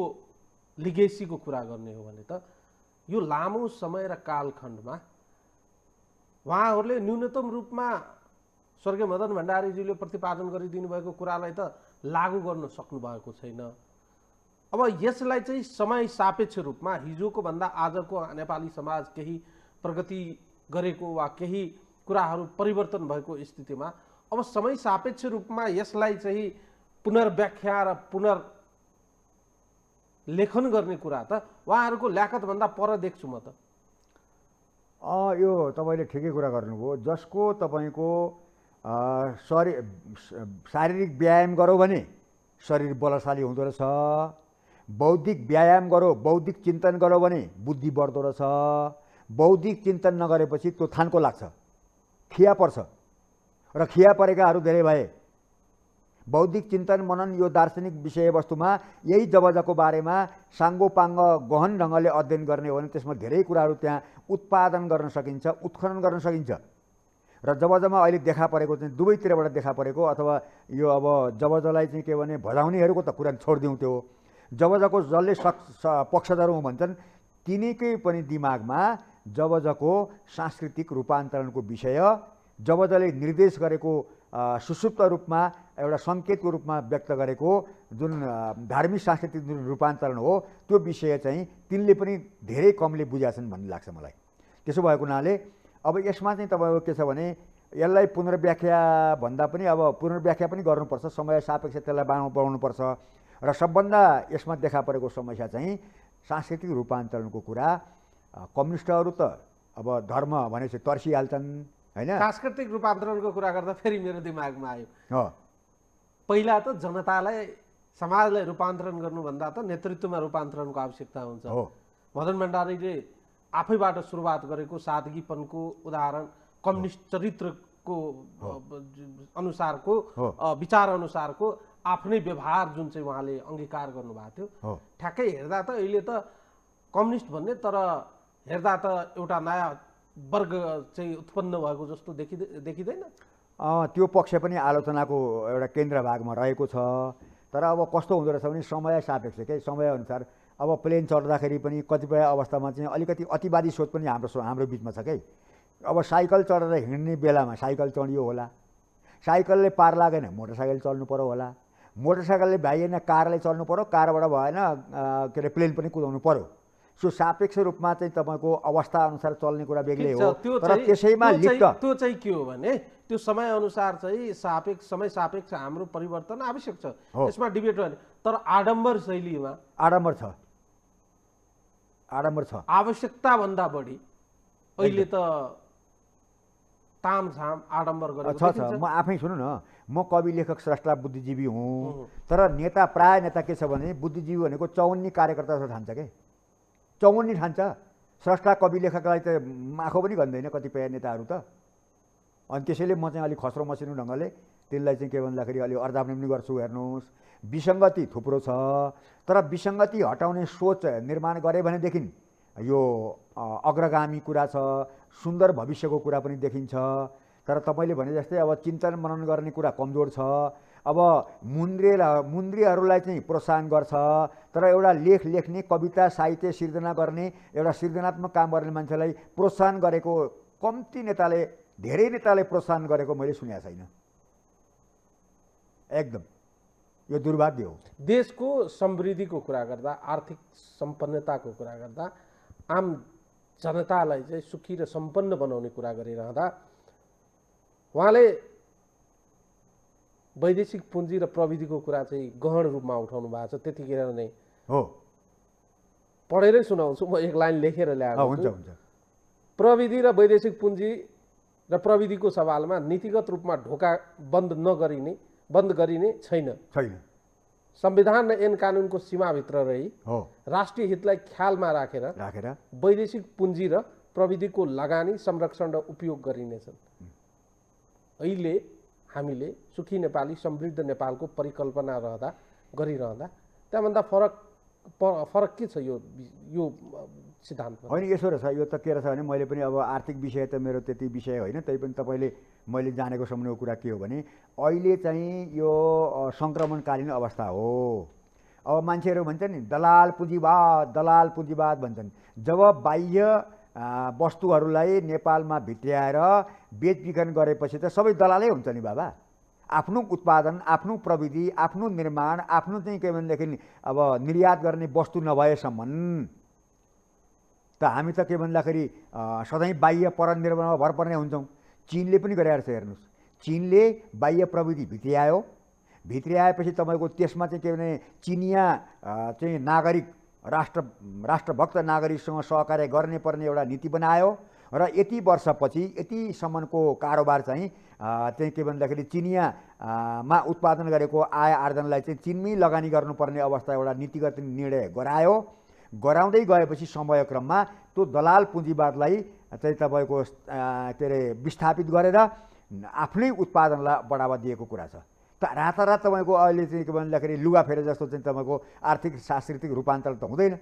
लिगेसीको कुरा गर्ने हो भने त यो लामो समय र कालखण्डमा उहाँहरूले न्यूनतम रूपमा स्वर्गीय मदन भण्डारीज्यूले प्रतिपादन गरिदिनु भएको कुरालाई त लागू गर्न सक्नु भएको छैन। अब यसलाई चाहिँ समय सापेक्ष रूपमा हिजोको भन्दा आजको नेपाली समाज केही प्रगति गरेको वा केही कुराहरू परिवर्तन भएको स्थितिमा अब समय सापेक्ष रूपमा यसलाई चाहिँ पुनर्व्याख्या र पुनर्लेखन गर्ने कुरा त उहाँहरूको ल्याकतभन्दा पर देख्छु म त। यो तपाईँले ठिकै कुरा गर्नुभयो। जसको तपाईँको शारीरिक व्यायाम गरौँ भने शरीर बलशाली हुँदो रहेछ, बौद्धिक व्यायाम गरौँ, बौद्धिक चिन्तन गरौँ भने बुद्धि बढ्दो रहेछ, बौद्धिक चिन्तन नगरेपछि त्यो थानको लाग्छ, खिया पर्छ र खिया परेकाहरू धेरै भए। बौद्धिक चिन्तन मनन यो दार्शनिक विषयवस्तुमा यही जबजाको बारेमा साङ्गोपाङ्ग गहन ढङ्गले अध्ययन गर्ने हो भने त्यसमा धेरै कुराहरू त्यहाँ उत्पादन गर्न सकिन्छ, उत्खनन गर्न सकिन्छ। र जबजामा अहिले देखा परेको चाहिँ दुवैतिरबाट देखा परेको अथवा यो अब जबजालाई चाहिँ के भने भजाउनेहरूको त कुरा छोडिदिउँ, त्यो जबजाको जसले पक्षधर हुँ भन्छन् तिनीकै पनि दिमागमा जबजाको सांस्कृतिक रूपान्तरणको विषय, जबजाले निर्देश गरेको सुसुप्त रूपमा एउटा सङ्केतको रूपमा व्यक्त गरेको जुन धार्मिक सांस्कृतिक जुन रूपान्तरण हो त्यो विषय चाहिँ तिनले पनि धेरै कमले बुझेका छन् भन्ने लाग्छ मलाई। त्यसो भएको हुनाले अब यसमा चाहिँ तपाईँको के छ भने यसलाई पुनर्व्याख्या भन्दा पनि अब पुनर्व्याख्या पनि गर्नुपर्छ, समय सापेक्ष त्यसलाई बढाउनुपर्छ। र सबभन्दा यसमा देखा परेको समस्या चाहिँ सांस्कृतिक रूपान्तरणको कुरा। कम्युनिस्टहरू त अब धर्म भनेपछि तर्सिहाल्छन् होइन। सांस्कृतिक रूपान्तरणको कुरा गर्दा फेरि मेरो दिमागमा आयो, पहिला त जनतालाई समाजलाई रूपान्तरण गर्नुभन्दा त नेतृत्वमा रूपान्तरणको आवश्यकता हुन्छ। मदन भण्डारीले आफैबाट सुरुवात गरेको सादगीपनको उदाहरण कम्युनिस्ट चरित्रको अनुसारको विचार अनुसारको आफ्नै व्यवहार जुन चाहिँ उहाँले अङ्गीकार गर्नुभएको थियो, ठ्याक्कै हेर्दा त अहिले त कम्युनिस्ट भन्ने तर हेर्दा त एउटा नयाँ वर्ग चाहिँ उत्पन्न भएको जस्तो देखिँदैन। त्यो पक्ष पनि आलोचनाको एउटा केन्द्र भागमा रहेको छ। तर अब कस्तो हुँदो रहेछ भने समय सापेक्ष के समयअनुसार अब प्लेन चढ्दाखेरि पनि कतिपय अवस्थामा चाहिँ अलिकति अतिवादी सोच पनि हाम्रो बिचमा छ कि अब साइकल चढेर हिँड्ने बेलामा साइकल चढियो होला, साइकलले पार लागेन मोटरसाइकल चल्नु पर्यो होला, मोटरसाइकलले भ्याइएन कारले चल्नु पर्यो, कारबाट भएन के अरे प्लेन पनि कुदाउनु पर्यो। सो सापेक्ष रूपमा चाहिँ तपाईँको अवस्था अनुसार चल्ने कुरा बेग्लै हो, तर त्यसैमा लिप्त त्यो चाहिँ के हो भने त्यो समय अनुसार चाहिँ समय सापेक्ष हाम्रो परिवर्तन आवश्यक छ, त्यसमा डिबेट गर्ने। तर आडम्बर शैलीमा आडम्बर छ आवश्यकता भन्दा बढी अहिले त तामझाम आडम्बर गरेको छ। म आफै सुन्नु न, म कवि लेखक स्रष्टा बुद्धिजीवी हुँ, तर नेता प्राय नेता के छ भने बुद्धिजीवी भनेको 54 कार्यकर्ता जस्तो ठान्छ के, 54 ठान्छ। स्रष्टा कवि लेखकलाई त आँखो पनि गन्दैन कतिपय नेताहरू त। अनि त्यसैले म चाहिँ अलिक खस्रो मसिनो ढङ्गले त्यसलाई चाहिँ के भन्दाखेरि अलि अर्दाप्ने पनि गर्छु। हेर्नुहोस्, विसङ्गति थुप्रो छ, तर विसङ्गति हटाउने सोच निर्माण गरे भनेदेखि यो अग्रगामी कुरा छ, सुन्दर भविष्यको कुरा पनि देखिन्छ। तर तपाईँले भने जस्तै अब चिन्तन मनन गर्ने कुरा कमजोर छ। अब मुन्द्रीहरूलाई चाहिँ प्रोत्साहन गर्छ, तर एउटा लेख लेख्ने, कविता साहित्य सिर्जना गर्ने, एउटा सृजनात्मक काम गर्ने मान्छेलाई प्रोत्साहन गरेको कम्ती नेताले, धेरै नेताले प्रोत्साहन गरेको मैले सुनेको छैन। एकदम यो दुर्भाग्य हो। देशको समृद्धिको कुरा गर्दा, आर्थिक सम्पन्नताको कुरा गर्दा, आम जनतालाई चाहिँ सुखी र सम्पन्न बनाउने कुरा गरिरहँदा उहाँले वैदेशिक पुँजी र प्रविधिको कुरा चाहिँ गहन रूपमा उठाउनु भएको छ। त्यतिखेर नै हो, पढेरै सुनाउँछु, म एक लाइन लेखेर ल्याएको हुन्छ छु। हुन्छ। प्रविधि र वैदेशिक पुँजी र प्रविधिको सवालमा नीतिगत रूपमा ढोका बन्द गरिने छैन। संविधान र ऐन कानुनको सीमाभित्र रही राष्ट्रिय हितलाई ख्यालमा राखेर वैदेशिक पुँजी र प्रविधिको लगानी, संरक्षण र उपयोग गरिनेछन्। अहिले हामीले सुखी नेपाली, समृद्ध नेपालको परिकल्पना गरिरहँदा त्यहाँभन्दा फरक के छ यो सिद्धान्त? होइन, यसो रहेछ, यो त के रहेछ भने मैले पनि अब आर्थिक विषय त मेरो त्यति विषय होइन, तै पनि तपाईँले मैले जानेको सम्झेको कुरा के हो भने अहिले चाहिँ यो सङ्क्रमणकालीन अवस्था हो। अब मान्छेहरू भन्छन् नि दलाल पुँजीवाद भन्छन्। जब बाह्य वस्तुहरूलाई नेपालमा भित्र्याएर बेचबिखन गरेपछि त सबै दलालै हुन्छ नि बाबा। आफ्नो उत्पादन, आफ्नो प्रविधि, आफ्नो निर्माण, आफ्नो चाहिँ के भनेदेखि अब निर्यात गर्ने वस्तु नभएसम्म त हामी त के भन्दाखेरि सधैँ बाह्य परनिर्भरमा भर पर्ने हुन्छौँ। चीनले पनि गरेर छ, हेर्नुहोस्, चीनले बाह्य प्रविधि भित्र्याएपछि तपाईँको त्यसमा चाहिँ के भने चिनिया चाहिँ नागरिक राष्ट्रभक्त नागरिकसँग सहकार्य गर्ने पर्ने एउटा नीति बनायो र यति वर्षपछि यतिसम्मको कारोबार चाहिँ के भन्दाखेरि चिनियामा उत्पादन गरेको आय आर्जनलाई चाहिँ चीनमै लगानी गर्नुपर्ने अवस्था एउटा नीतिगत निर्णय गराउँदै गएपछि समयक्रममा त्यो दलाल पुँजीवादलाई चाहिँ तपाईँको के अरे विस्थापित गरेर आफ्नै उत्पादनलाई बढावा दिएको कुरा छ। त रातारात तपाईँको अहिले चाहिँ के भन्दाखेरि लुगा फेरे जस्तो चाहिँ तपाईँको आर्थिक सांस्कृतिक रूपान्तरण त हुँदैन।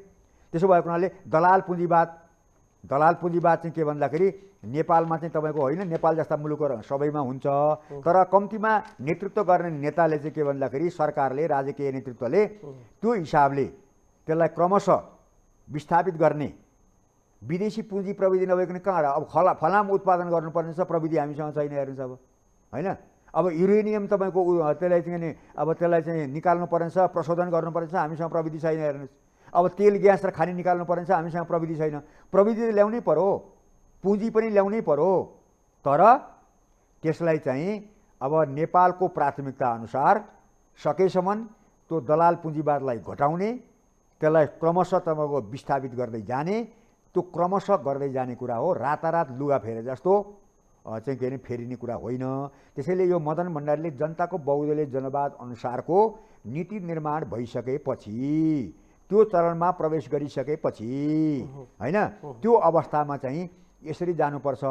त्यसो भएको हुनाले दलाल पुँजीवाद चाहिँ के भन्दाखेरि नेपालमा चाहिँ तपाईँको होइन, नेपाल जस्ता मुलुकहरू सबैमा हुन्छ, तर कम्तीमा नेतृत्व गर्ने नेताले चाहिँ के भन्दाखेरि सरकारले, राजकीय नेतृत्वले त्यो हिसाबले त्यसलाई क्रमशः विस्थापित गर्ने। विदेशी पुँजी प्रविधि नभइकन कहाँ अब फलाम उत्पादन गर्नुपर्ने छ, प्रविधि हामीसँग छैन, हेर्नुहोस् अब होइन। अब युरेनियम तपाईँको त्यसलाई चाहिँ निकाल्नु पर्ने छ, प्रशोधन गर्नुपर्ने छ, हामीसँग प्रविधि छैन, हेर्नुहोस्। अब तेल ग्यास र खानी निकाल्नु पर्ने छ, हामीसँग प्रविधि छैन। प्रविधि ल्याउनै पर्यो, पुँजी पनि ल्याउनै पर्यो, तर त्यसलाई चाहिँ अब नेपालको प्राथमिकता अनुसार सकेसम्म त्यो दलाल पुँजीवादलाई घटाउने, त्यसलाई क्रमशः तपाईँको विस्थापित गर्दै जाने, त्यो क्रमशः गर्दै जाने कुरा हो। रातारात लुगा फेरे जस्तो चाहिँ के अरे फेरिने कुरा होइन। त्यसैले यो मदन भण्डारीले जनताको बहुदलीय जनवाद अनुसारको नीति निर्माण भइसकेपछि, त्यो चरणमा प्रवेश गरिसकेपछि होइन, त्यो अवस्थामा चाहिँ यसरी जानुपर्छ।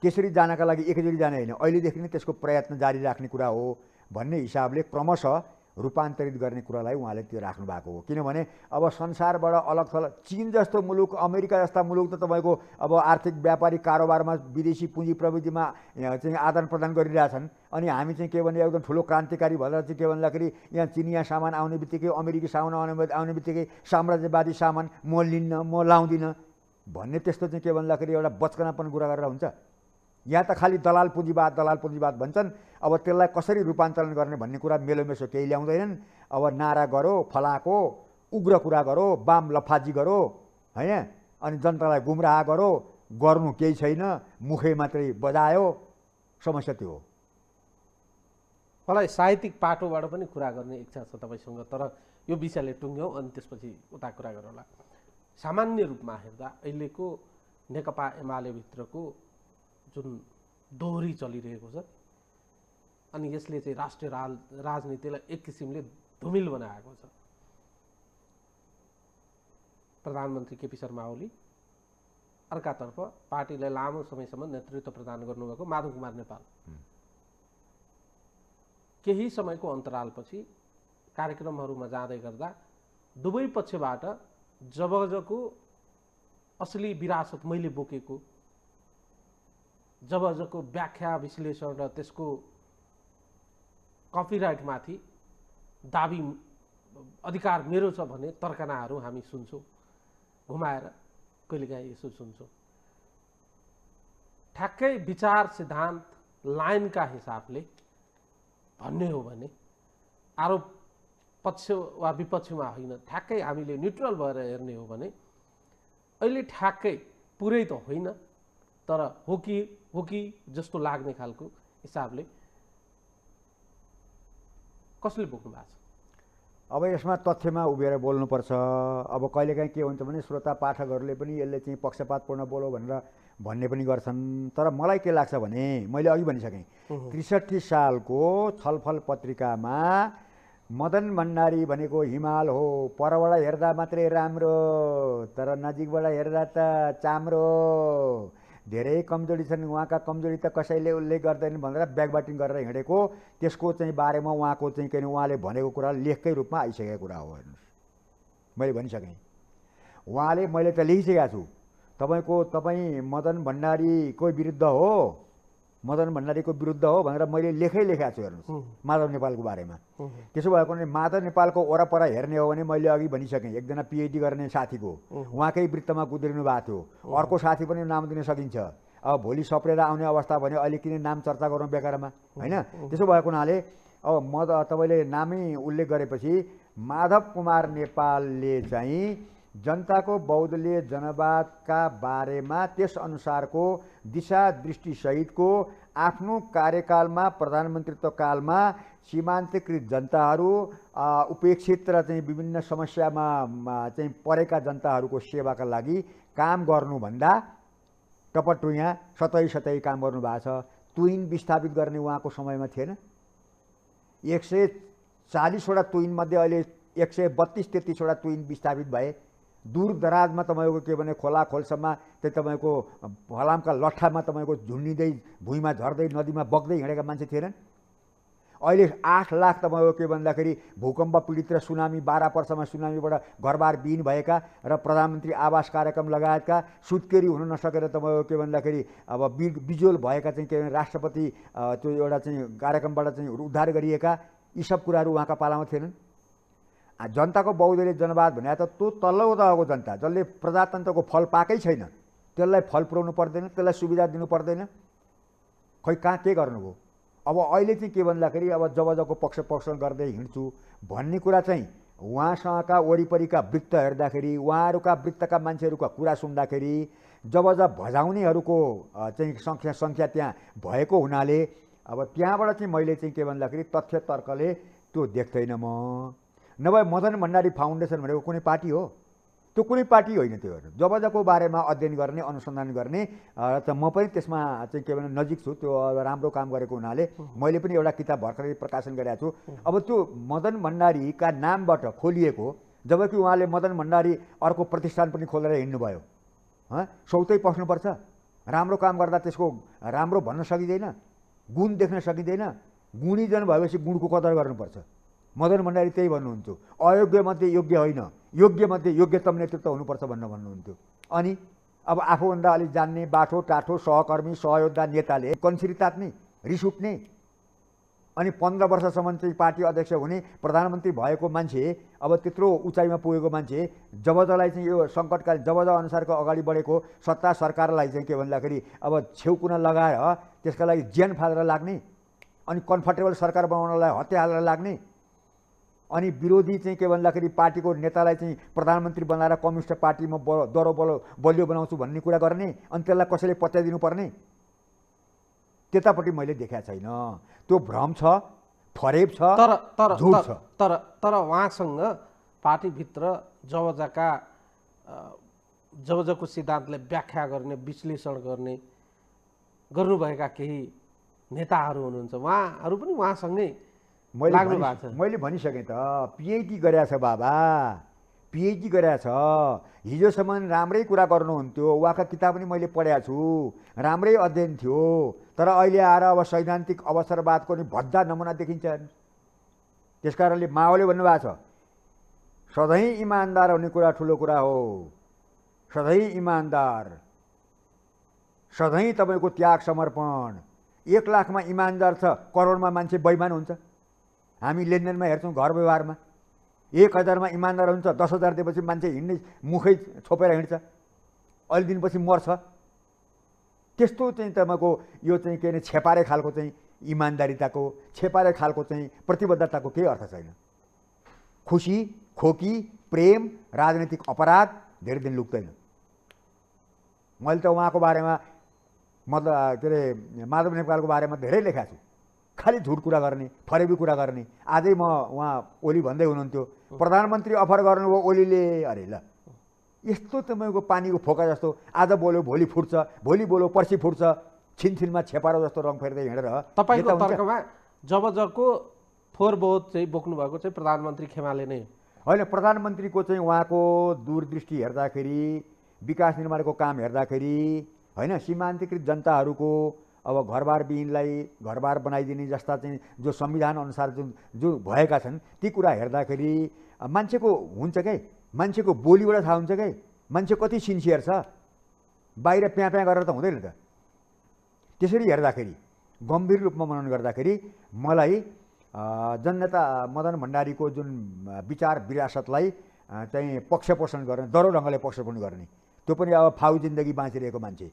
त्यसरी जानका लागि एकचोटि जाने होइन, अहिलेदेखि नै त्यसको प्रयत्न जारी राख्ने कुरा हो भन्ने हिसाबले क्रमशः रूपान्तरित गर्ने कुरालाई उहाँले त्यो राख्नु भएको हो। किनभने अब संसारबाट अलग थलग चीन जस्तो मुलुक, अमेरिका जस्ता मुलुक त तपाईँको अब आर्थिक व्यापारिक कारोबारमा विदेशी पुँजी प्रविधिमा चाहिँ आदान प्रदान गरिरहेछन्। अनि हामी चाहिँ के भने एकदम ठुलो क्रान्तिकारी भएर चाहिँ के भन्दाखेरि यहाँ चिनिया सामान आउने बित्तिकै, अमेरिकी सामान आउने बित्तिकै साम्राज्यवादी सामान म लिन्न, म लाउँदिनँ भन्ने त्यस्तो चाहिँ के भन्दाखेरि एउटा बचकनापन कुरा गरेर हुन्छ। यहाँ त खालि दलाल पुँजीवाद भन्छन्। अब त्यसलाई कसरी रूपान्तरण गर्ने भन्ने कुरा मेलोमेसो केही ल्याउँदैनन्। अब नारा गरो, फलाको, उग्र कुरा गरो, बाम लफाजी गरो, होइन, अनि जनतालाई गुमराह गरो, गर्नु केही छैन, मुखै मात्रै बजायो, समस्या त्यो हो। मलाई साहित्यिक पाटोबाट पनि कुरा गर्ने इच्छा छ तपाईँसँग, तर यो विषयले टुङ्ग्यौँ अनि त्यसपछि उता कुरा गरौँला। सामान्य रूपमा हेर्दा अहिलेको नेकपा एमाले भित्रको जुन दोहोरी चलिरहेको छ अनि यसले चाहिँ राष्ट्रिय राजनीतिलाई एक किसिमले धुमिल बनाएको छ। प्रधानमन्त्री केपी शर्मा ओली, अर्कातर्फ पार्टीलाई लामो समयसम्म नेतृत्व प्रदान गर्नुभएको माधव कुमार नेपाल, केही समयको अन्तरालपछि कार्यक्रमहरूमा जाँदै गर्दा दुवै पक्षबाट जबजको असली विरासत मैले बोकेको, जबजको व्याख्या विश्लेषण र त्यसको कपिराइटमाथि दाबी अधिकार मेरो छ भन्ने तर्कनाहरू हामी सुन्छौँ, घुमाएर कहिलेकाहीँ यसो सुन्छौँ। ठ्याक्कै विचार सिद्धान्त लाइनका हिसाबले भन्ने हो भने आरोप पक्ष वा विपक्षमा होइन, ठ्याक्कै हामीले न्युट्रल भएर हेर्ने हो भने अहिले ठ्याक्कै पुरै त होइन, तर हो कि जस्तो लाग्ने खालको हिसाबले कसले बोक्नु भएको छ? अब यसमा तथ्यमा उभिएर बोल्नुपर्छ। अब कहिलेकाहीँ के हुन्छ भने श्रोता पाठकहरूले पनि यसले चाहिँ पक्षपातपूर्ण बोलो भनेर भन्ने पनि गर्छन्। तर मलाई के लाग्छ भने मैले अघि भनिसकेँ, ६३ सालको छलफल पत्रिकामा मदन भण्डारी भनेको हिमाल हो, परबाट हेर्दा मात्रै राम्रो तर नजिकबाट हेर्दा त चाम्रो, धेरै कमजोरी छन्, उहाँका कमजोरी त कसैले उल्लेख गर्दैन भनेर ब्याकबाटिङ गरेर हिँडेको, त्यसको चाहिँ बारेमा उहाँको चाहिँ के उहाँले भनेको कुरा लेखकै रूपमा आइसकेको कुरा हो। हेर्नुहोस्, मैले भनिसकेँ, उहाँले मैले त लेखिसकेको छु, तपाईँ मदन भण्डारीको विरुद्ध हो भनेर मैले लेखेको छु। हेर्नुहोस्, माधव नेपालको बारेमा। त्यसो भएको भने माधव नेपालको वरपर हेर्ने हो भने मैले अघि भनिसकेँ, एकजना पिएचडी गर्ने साथीको उहाँकै वृत्तमा गुज्रिनु भएको थियो। अर्को साथी पनि नाम दिन सकिन्छ। अब भोलि सप्रेर आउने अवस्था भने अहिले किन नाम चर्चा गरौँ बेकारमा, होइन? त्यसो भएको हुनाले अब तपाईँले नामै उल्लेख गरेपछि माधव कुमार नेपालले चाहिँ जनताको बहुदलीय जनवादका बारेमा त्यसअनुसारको दिशा दृष्टिसहितको आफ्नो कार्यकालमा, प्रधानमन्त्रीत्व कालमा सीमान्तकृत जनताहरू, उपेक्षित र चाहिँ विभिन्न समस्यामा चाहिँ परेका जनताहरूको सेवाका लागि काम गर्नुभन्दा टपटुयाँ सतै काम गर्नुभएको छ। तुइन विस्थापित गर्ने उहाँको समयमा थिएन। 140वटा तुइनमध्ये अहिले 132-33वटा तुइन विस्थापित भए। दूर दराजमा तपाईँको के भने खोला खोल्सम्म चाहिँ तपाईँको फलामका लट्ठामा तपाईँको झुन्डिँदै भुइँमा झर्दै नदीमा बग्दै हिँडेका मान्छे थिएनन्। अहिले 8 लाख तपाईँको के भन्दाखेरि भूकम्प पीडित र सुनामी 12 वर्षमा सुनामीबाट घरबार विहीन भएका र प्रधानमन्त्री आवास कार्यक्रम लगायतका सुत्केरी हुन नसकेर तपाईँको के भन्दाखेरि अब बिजोल भएका चाहिँ के भने राष्ट्रपति त्यो एउटा चाहिँ कार्यक्रमबाट चाहिँ उद्धार गरिएका, यी सब कुराहरू उहाँका पालामा थिएनन्। जनताको बहुदलीय जनवाद भने त त्यो तल्लो तहको जनता जसले प्रजातन्त्रको फल पाएकै छैन, त्यसलाई फल पुर्याउनु पर्दैन, त्यसलाई सुविधा दिनु पर्दैन, खै कहाँ के गर्नुभयो? अब अहिले चाहिँ के भन्दाखेरि अब जबको पक्ष गर्दै हिँड्छु भन्ने कुरा चाहिँ उहाँसँगका वरिपरिका वृत्त हेर्दाखेरि, उहाँहरूका वृत्तका मान्छेहरूका कुरा सुन्दाखेरि जब भजाउनेहरूको चाहिँ सङ्ख्या त्यहाँ भएको हुनाले अब त्यहाँबाट चाहिँ मैले चाहिँ के भन्दाखेरि तथ्य तर्कले त्यो देख्दैन म। नभए मदन भण्डारी फाउन्डेसन भनेको कुनै पार्टी हो? त्यो कुनै पार्टी होइन। त्यो जबको बारेमा अध्ययन गर्ने, अनुसन्धान गर्ने त म पनि त्यसमा चाहिँ के भने नजिक छु। त्यो राम्रो काम गरेको हुनाले मैले पनि एउटा किताब भर्खरै प्रकाशन गरेको छु। अब त्यो मदन भण्डारीका नामबाट खोलिएको, जबकि उहाँले मदन भण्डारी अर्को प्रतिष्ठान पनि खोलेर हिँड्नुभयो। सौतै पस्नुपर्छ। राम्रो काम गर्दा त्यसको राम्रो भन्न सकिँदैन, गुण देख्न सकिँदैन। गुणीजन भएपछि गुणको कदर गर्नुपर्छ। मदन भण्डारी त्यही भन्नुहुन्थ्यो, अयोग्यमध्ये योग्य होइन, योग्यमध्ये योग्यतम नेतृत्व हुनुपर्छ भन्नुहुन्थ्यो। अनि अब आफूभन्दा अलिक जान्ने बाठो टाठो सहकर्मी सहयोद्धा नेताले कन्सिरी तात्ने, रिस उठ्ने, अनि 15 वर्षसम्म चाहिँ पार्टी अध्यक्ष हुने प्रधानमन्त्री भएको मान्छे, अब त्यत्रो उचाइमा पुगेको मान्छे जब जसलाई चाहिँ यो सङ्कटकालीन जब अनुसारको अगाडि बढेको सत्ता सरकारलाई चाहिँ के भन्दाखेरि अब छेउकुना लगाएर त्यसका लागि ज्यान फालेर लाग्ने, अनि कम्फर्टेबल सरकार बनाउनलाई हत्या हालेर लाग्ने, अनि विरोधी चाहिँ के भन्दाखेरि पार्टीको नेतालाई चाहिँ प्रधानमन्त्री बनाएर कम्युनिस्ट पार्टीमा दरो बलियो बनाउँछु भन्ने कुरा गर्ने, अनि त्यसलाई कसैले पत्याइदिनु पर्ने, त्यतापट्टि मैले देखाएको छैन। त्यो भ्रम छ, फरेब छ, झुट छ। तर उहाँसँग पार्टीभित्र जबजको सिद्धान्तलाई व्याख्या गर्ने, विश्लेषण गर्नुभएका केही नेताहरू हुनुहुन्छ, उहाँहरू पनि उहाँसँगै लाग्नु भएको छ। मैले भनिसकेँ त, पिएचडी गरेका छ बाबा, पिएचडी गरेका छ। हिजोसम्म राम्रै कुरा गर्नुहुन्थ्यो, उहाँका किताब पनि मैले पढेको छु, राम्रै अध्ययन थियो। तर अहिले आएर अब सैद्धान्तिक अवसरवादको नि भद्दा नमुना देखिन्छन्। त्यस कारणले माओले भन्नुभएको छ, सधैँ इमान्दार हुने कुरा ठुलो कुरा हो, सधैँ इमान्दार, सधैँ तपाईँको त्याग समर्पण। 1 लाखमा इमान्दार छ, करोडमा मान्छे बेइमान हुन्छ। हामी लेनदेनमा हेर्छौँ, घर व्यवहारमा 1000मा इमान्दार हुन्छ, 10,000 दिएपछि मान्छे हिँड्ने मुखै छोपेर हिँड्छ, अलि दिनपछि मर्छ। त्यस्तो चाहिँ तपाईँको यो चाहिँ के अरे छेपारे खालको चाहिँ इमान्दारिताको, छेपारे खालको चाहिँ प्रतिबद्धताको केही अर्थ छैन। खुसी, खोकी, प्रेम, राजनीतिक अपराध धेरै दिन लुक्दैन। मैले त उहाँको बारेमा के अरे माधव नेपालको बारेमा धेरै लेखाएको छु, खालि झुट कुरा गर्ने, फरेबी कुरा गर्ने। आजै उहाँ ओली भन्दै हुनुहुन्थ्यो, प्रधानमन्त्री अफर गर्नुभयो ओलीले, अरे ल यस्तो तपाईँको पानीको फोका जस्तो, आज बोल्यो भोलि फुट्छ, भोलि बोल्यो पर्सि फुट्छ, छिनछिनमा छेपारो जस्तो रङ फेर्दै हिँडेर। तपाईँको तर्कमा जबजको फोहोर बहुत चाहिँ बोक्नु भएको चाहिँ प्रधानमन्त्री खेमाले नै होइन, प्रधानमन्त्रीको चाहिँ उहाँको दूरदृष्टि हेर्दाखेरि, विकास निर्माणको काम हेर्दाखेरि, होइन सीमान्तकृत जनताहरूको अब घरबार विहीनलाई घरबार बनाइदिने जस्ता चाहिँ जो संविधान अनुसार जो भएका छन् ती कुरा हेर्दाखेरि मान्छेको हुन्छ क्या, मान्छेको बोलीबाट थाहा हुन्छ क्या मान्छे कति सिन्सियर छ। बाहिर प्याँ गरेर त हुँदैन त। त्यसरी हेर्दाखेरि, गम्भीर रूपमा मनन गर्दाखेरि मलाई जननेता मदन भण्डारीको जुन विचार विरासतलाई चाहिँ पक्षपोषण गर्ने, दरो ढङ्गले पक्षपोषण गर्ने, त्यो पनि अब फाउ जिन्दगी बाँचिरहेको मान्छे,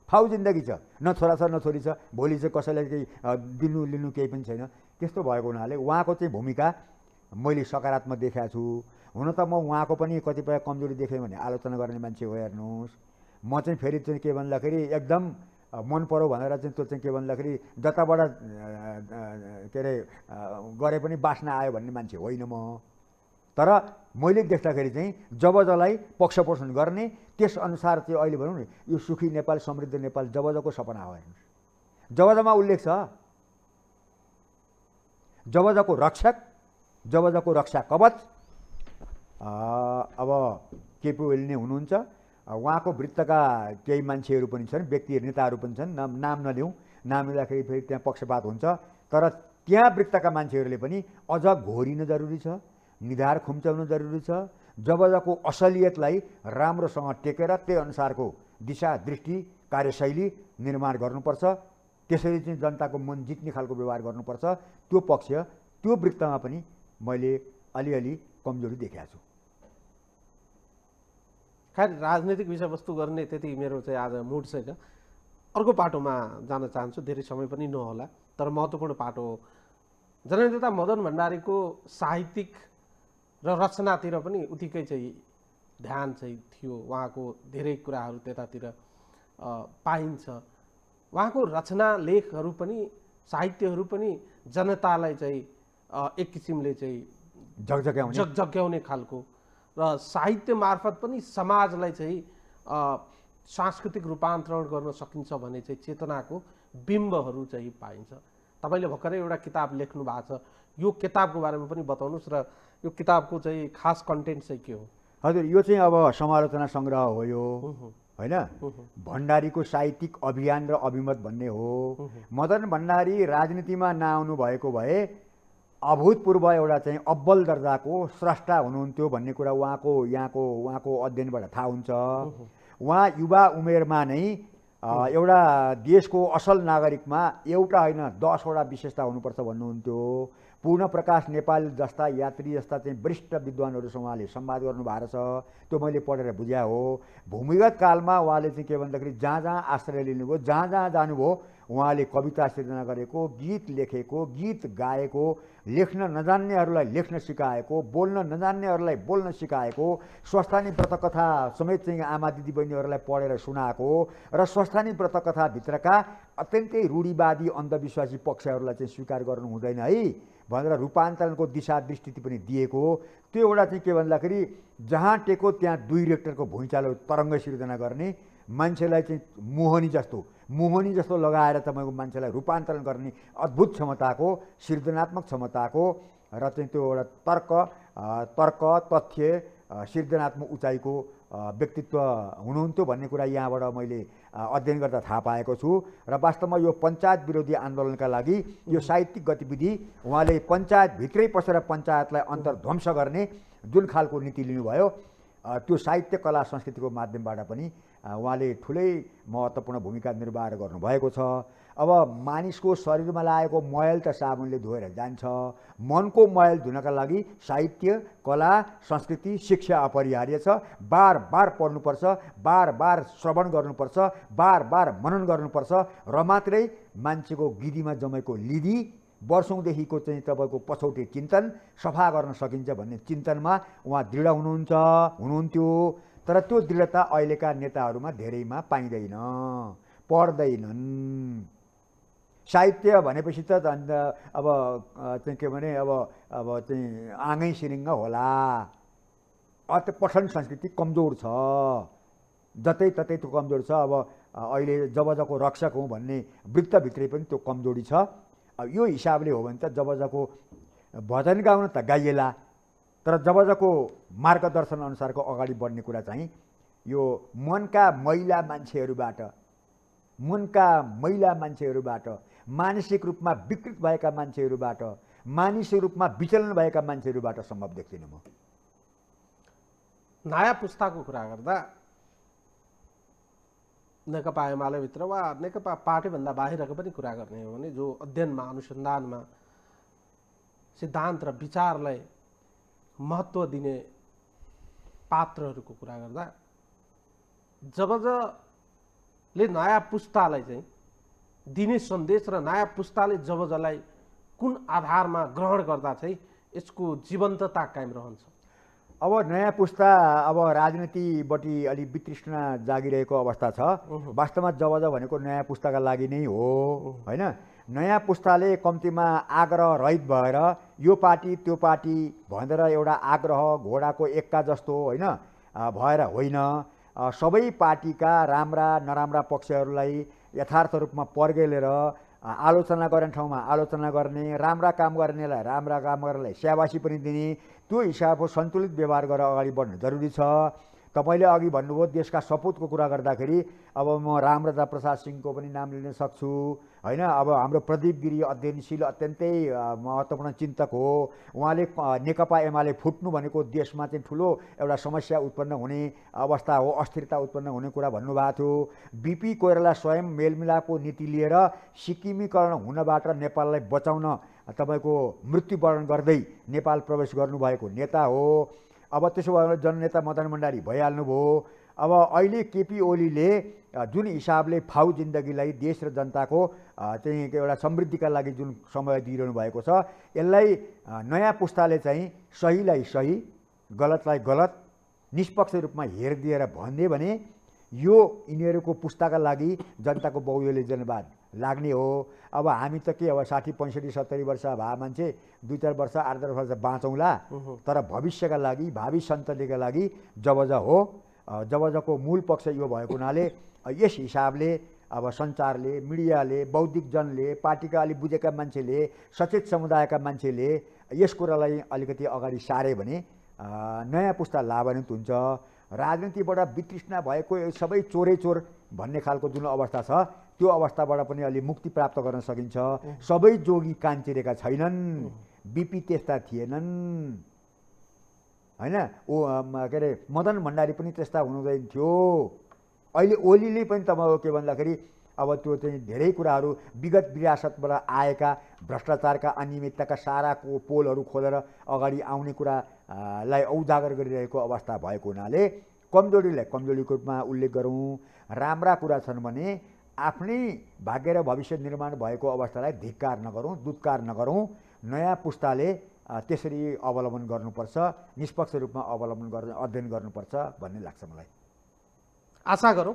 फाउ जिन्दगी छ, न छोरा छ न छोरी छ, भोलि चाहिँ कसैलाई केही दिनु लिनु केही पनि छैन। त्यस्तो भएको हुनाले उहाँको चाहिँ भूमिका मैले सकारात्मक देखाएको छु। हुन त म उहाँको पनि कतिपय कमजोरी देखेँ भने आलोचना गर्ने मान्छे हो। हेर्नुहोस्, म चाहिँ फेरि चाहिँ के भन्दाखेरि एकदम मन पऱ्यो भनेर चाहिँ त्यो चाहिँ के भन्दाखेरि जताबाट के अरे गरे पनि बास्ना आयो भन्ने मान्छे होइन म। तर मैले देख्दाखेरि चाहिँ जब जसलाई पक्षपोषण गर्ने, त्यसअनुसार चाहिँ अहिले भनौँ न यो सुखी नेपाल समृद्ध नेपाल जब जको सपना हो। हेर्नुहोस्, जब जमा उल्लेख छ, जब जको रक्षक, जब जको रक्षा कवच अब केपी ओली नै हुनुहुन्छ। उहाँको वृत्तका केही मान्छेहरू पनि छन्, व्यक्ति नेताहरू पनि छन्, नाम नलिउँ, नाम लिँदाखेरि फेरि त्यहाँ पक्षपात हुन्छ। तर त्यहाँ वृत्तका मान्छेहरूले पनि अझ घोरिन जरुरी छ, निधार खुम्चाउनु जरुरी छ। जब जको असलियतलाई राम्रोसँग टेकेर त्यही अनुसारको दिशा दृष्टि कार्यशैली निर्माण गर्नुपर्छ। त्यसरी चाहिँ जनताको मन जित्ने खालको व्यवहार गर्नुपर्छ। त्यो पक्ष, त्यो वृत्तमा पनि मैले अलिअलि कमजोरी देखाएको छु। खैर, राजनीतिक विषयवस्तु गर्ने त्यति मेरो चाहिँ आज मुड छैन। अर्को पाटोमा जान चाहन्छु, धेरै समय पनि नहोला, तर महत्त्वपूर्ण पाटो हो। जननेता मदन भण्डारीको साहित्यिक र रचनातिर पनि उत्तिकै चाहिँ ध्यान चाहिँ थियो। उहाँको धेरै कुराहरू त्यतातिर पाइन्छ। उहाँको रचना लेखहरू पनि साहित्यहरू पनि जनतालाई चाहिँ एक किसिमले चाहिँ जगजग्याउने खालको र साहित्य मार्फत पनि समाजलाई चाहिँ सांस्कृतिक रूपान्तरण गर्न सकिन्छ भन्ने चाहिँ चेतनाको बिम्बहरू चाहिँ पाइन्छ। तपाईँले भर्खरै एउटा किताब लेख्नु भएको छ, यो किताबको बारेमा पनि बताउनुहोस् र यो किताबको चाहिँ खास कन्टेन्ट चाहिँ के हो? हजुर, यो चाहिँ अब समालोचना सङ्ग्रह हो यो, होइन, भण्डारीको साहित्यिक अभियान र अभिमत भन्ने हो। मदन भण्डारी राजनीतिमा नआउनु भएको भए अभूतपूर्व एउटा चाहिँ अब्बल दर्जाको स्रष्टा हुनुहुन्थ्यो भन्ने कुरा उहाँको अध्ययनबाट थाहा हुन्छ। उहाँ युवा उमेरमा नै एउटा देशको असल नागरिकमा एउटा होइन 10वटा विशेषता हुनुपर्छ भन्नुहुन्थ्यो। पूर्णप्रकाश नेपाल जस्ता यात्री जस्ता चाहिँ वरिष्ठ विद्वानहरूसँग उहाँले संवाद गर्नुभएको छ, त्यो मैले पढेर बुझ्या हो। भूमिगत कालमा उहाँले चाहिँ के भन्दाखेरि जहाँ जहाँ आश्रय लिनुभयो, जहाँ जहाँ जानुभयो उहाँले कविता सिर्जना गरेको, गीत लेखेको, गीत गाएको, लेख्न नजान्नेहरूलाई लेख्न सिकाएको, बोल्न नजान्नेहरूलाई बोल्न सिकाएको, स्वस्थानी व्रतकथा समेत चाहिँ आमा दिदीबहिनीहरूलाई पढेर सुनाएको र स्वस्थानी व्रतकथाभित्रका अत्यन्तै रूढिवादी अन्धविश्वासी पक्षहरूलाई चाहिँ स्वीकार गर्नु हुँदैन है भनेर रूपान्तरणको दिशा दृष्टि पनि दिएको। त्यो एउटा चाहिँ के भन्दाखेरि जहाँ टेको त्यहाँ 2 रेक्टरको भुइँचालो तरङ्ग सिर्जना गर्ने, मान्छेलाई चाहिँ मोहनी जस्तो लगाएर तपाईँको मान्छेलाई रूपान्तरण गर्ने अद्भुत क्षमताको, सृजनात्मक क्षमताको र चाहिँ त्यो एउटा तर्क तथ्य सृजनात्मक उचाइको व्यक्तित्व हुनुहुन्थ्यो भन्ने कुरा यहाँबाट मैले अध्ययन गर्दा थाहा पाएको छु। र वास्तवमा यो पञ्चायत विरोधी आन्दोलनका लागि यो साहित्यिक गतिविधि उहाँले पञ्चायतभित्रै पसेर पञ्चायतलाई अन्तर्ध्वंस गर्ने जुन खालको नीति लिनुभयो, त्यो साहित्य कला संस्कृतिको माध्यमबाट पनि उहाँले ठुलै महत्त्वपूर्ण भूमिका निर्वाह गर्नुभएको छ। अब मानिसको शरीरमा लागेको मैल त साबुनले धोएर जान्छ, मनको मैल धुनका लागि साहित्य कला संस्कृति शिक्षा अपरिहार्य छ। बार बार पढ्नुपर्छ, बार बार श्रवण गर्नुपर्छ, बार बार मनन गर्नुपर्छ र मात्रै मान्छेको गिदीमा जमेको लिदी वर्षौँदेखिको चाहिँ तपाईँको पछौटे चिन्तन सफा गर्न सकिन्छ भन्ने चिन्तनमा उहाँ दृढ हुनुहुन्थ्यो। तर त्यो दृढता अहिलेका नेताहरूमा धेरैमा पाइँदैन, पढ्दैनन्। साहित्य भनेपछि त अब चाहिँ के भने अब चाहिँ आँगै सिरिङ्ग होला। पठन संस्कृति कमजोर छ, जतै ततै त्यो कमजोर छ। अब अहिले जबजको रक्षक हुँ भन्ने वृत्तभित्रै पनि त्यो कमजोरी छ। अब यो हिसाबले हो भने त जबजको भजन गाउन त गाइएला, तर जबजको मार्गदर्शन अनुसारको अगाडि बढ्ने कुरा चाहिँ यो मनका मैला मान्छेहरूबाट मानसिक रूपमा विकृत भएका मान्छेहरूबाट, मानिसको रूपमा विचलन भएका मान्छेहरूबाट सम्भव देख्दिनँ म। नयाँ पुस्ताको कुरा गर्दा नेकपा एमालेभित्र वा नेकपा पार्टीभन्दा बाहिरको पनि कुरा गर्ने हो भने जो अध्ययनमा अनुसन्धानमा सिद्धान्त र विचारलाई महत्त्व दिने पात्रहरूको कुरा गर्दा जबजले नयाँ पुस्तालाई चाहिँ दिने सन्देश र नयाँ पुस्ताले जबजलाई कुन आधारमा ग्रहण गर्दा चाहिँ यसको जीवन्तता कायम रहन्छ। अब नयाँ पुस्ता अब राजनीतिपट्टि अलि वितृष्णा जागिरहेको अवस्था छ। वास्तवमा जबज भनेको नयाँ पुस्ताका लागि नै हो होइन। नयाँ पुस्ताले कम्तीमा आग्रह रहित भएर यो पार्टी त्यो पार्टी भनेर एउटा आग्रह घोडाको एक्का जस्तो होइन भएर होइन, सबै पार्टीका राम्रा नराम्रा पक्षहरूलाई यथार्थ रूपमा पर्गेलेर आलोचना गर्ने ठाउँमा आलोचना गर्ने, राम्रा काम गर्नेलाई राम्रा काम गर्नेलाई स्याबासी पनि दिने, त्यो हिसाबको सन्तुलित व्यवहार गरेर अगाडि बढ्नु जरुरी छ। तपाईँले अघि भन्नुभयो देशका सपुतको कुरा गर्दाखेरि अब म रामराजा प्रसाद सिंहको पनि नाम लिन सक्छु होइन। अब हाम्रो प्रदीप गिरी अध्ययनशील अत्यन्तै महत्त्वपूर्ण चिन्तक हो। उहाँले नेकपा एमाले फुट्नु भनेको देशमा चाहिँ ठुलो एउटा समस्या उत्पन्न हुने अवस्था हो, अस्थिरता उत्पन्न हुने कुरा भन्नुभएको थियो। बिपी कोइराला स्वयं मेलमिलापको नीति लिएर सिक्किमीकरण हुनबाट नेपाललाई बचाउन तपाईँको मृत्युवरण गर्दै नेपाल प्रवेश गर्नुभएको नेता हो। अब त्यसो भए जननेता मदन भण्डारी भइहाल्नुभयो। अब अहिले केपी ओलीले जुन हिसाबले फाउ जिन्दगीलाई देश र जनताको चाहिँ एउटा समृद्धिका लागि जुन समय दिइरहनु भएको छ, यसलाई नयाँ पुस्ताले चाहिँ सहीलाई सही गलतलाई गलत निष्पक्ष रूपमा हेरिदिएर भनिदिए भने यो यिनीहरूको पुस्ताका लागि जनताको बहुदलीय जनवाद लाग्ने हो। अब हामी त के अब 60, 65, 70 वर्ष भए मान्छे 2-4 वर्ष 8-10 वर्ष बाँचौँला, तर भविष्यका लागि भावी सन्ततिका लागि जबज हो। जबजको मूल पक्ष यो भएको हुनाले यस हिसाबले अब सञ्चारले, मिडियाले, बौद्धिक जनले, पार्टीका अलि बुझेका मान्छेले, सचेत समुदायका मान्छेले यस कुरालाई अलिकति अगाडि सारे भने नयाँ पुस्ता लाभान्वित हुन्छ। राजनीतिबाट वितृष्णा भएको सबै चोरै चोर भन्ने खालको जुन अवस्था छ त्यो अवस्थाबाट पनि अलि मुक्ति प्राप्त गर्न सकिन्छ। सबै जोगी कान चिरेका छैनन्। बिपी त्यस्ता थिएनन् होइन। के अरे मदन भण्डारी पनि त्यस्ता हुनुहुँदैन थियो। अहिले ओलीले पनि तपाईँको के भन्दाखेरि अब त्यो चाहिँ धेरै कुराहरू विगत विरासतबाट आएका भ्रष्टाचारका अनियमितताका सारा पोलहरू खोलेर अगाडि आउने कुरालाई उजागर गरिरहेको अवस्था भएको हुनाले कमजोरीलाई कमजोरीको रूपमा उल्लेख गरौँ, राम्रा कुरा छन् भने आफ्नै भाग्य र भविष्य निर्माण भएको अवस्थालाई धिक्कार नगरौँ, दुत्कार नगरौँ। नयाँ पुस्ताले त्यसरी अवलम्बन गर्नुपर्छ, निष्पक्ष रूपमा अवलम्बन अध्ययन गर्नुपर्छ भन्ने लाग्छ मलाई। आशा गरौँ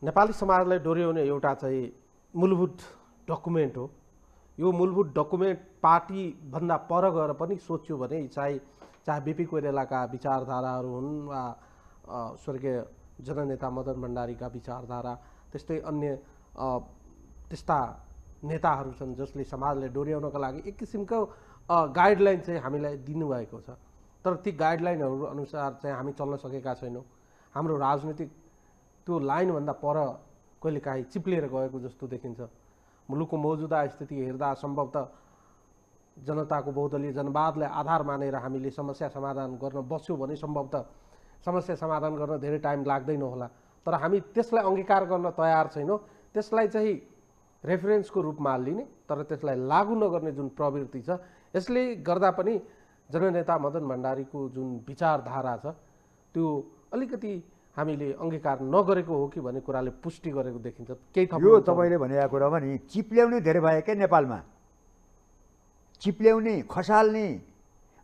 नेपाली समाजलाई डोर्याउने एउटा चाहिँ मूलभूत डकुमेन्ट हो। यो मूलभूत डकुमेन्ट पार्टीभन्दा पर गएर पनि सोच्यो भने चाहे बिपी कोइरालाका विचारधाराहरू हुन् वा स्वर्गीय जननेता मदन भण्डारीका विचारधारा, त्यस्तै अन्य त्यस्ता नेताहरू छन् जसले समाजलाई डोर्याउनका लागि एक किसिमको गाइडलाइन चाहिँ हामीलाई दिनुभएको छ। तर ती गाइडलाइनहरू अनुसार चाहिँ हामी चल्न सकेका छैनौँ। हाम्रो राजनीतिक त्यो लाइनभन्दा पर कहिलेकाहीँ चिप्लिएर गएको जस्तो देखिन्छ। मुलुकको मौजुदा स्थिति हेर्दा सम्भवतः जनताको बहुदलीय जनवादलाई आधार मानेर हामीले समस्या समाधान गर्न बस्यौँ भने सम्भवतः समस्या समाधान गर्न धेरै टाइम लाग्दैन होला। तर हामी त्यसलाई अङ्गीकार गर्न तयार छैनौँ। त्यसलाई चाहिँ रेफरेन्सको रूपमा लिने तर त्यसलाई लागू नगर्ने जुन प्रवृत्ति छ, यसले गर्दा पनि जननेता मदन भण्डारीको जुन विचारधारा छ त्यो अलिकति हामीले अङ्गीकार नगरेको हो कि भन्ने कुराले पुष्टि गरेको देखिन्छ। केही थप यो तपाईँले भनेको कुरा पनि चिप्ल्याउने धेरै भयो क्या नेपालमा। चिप्ल्याउने, खसाल्ने,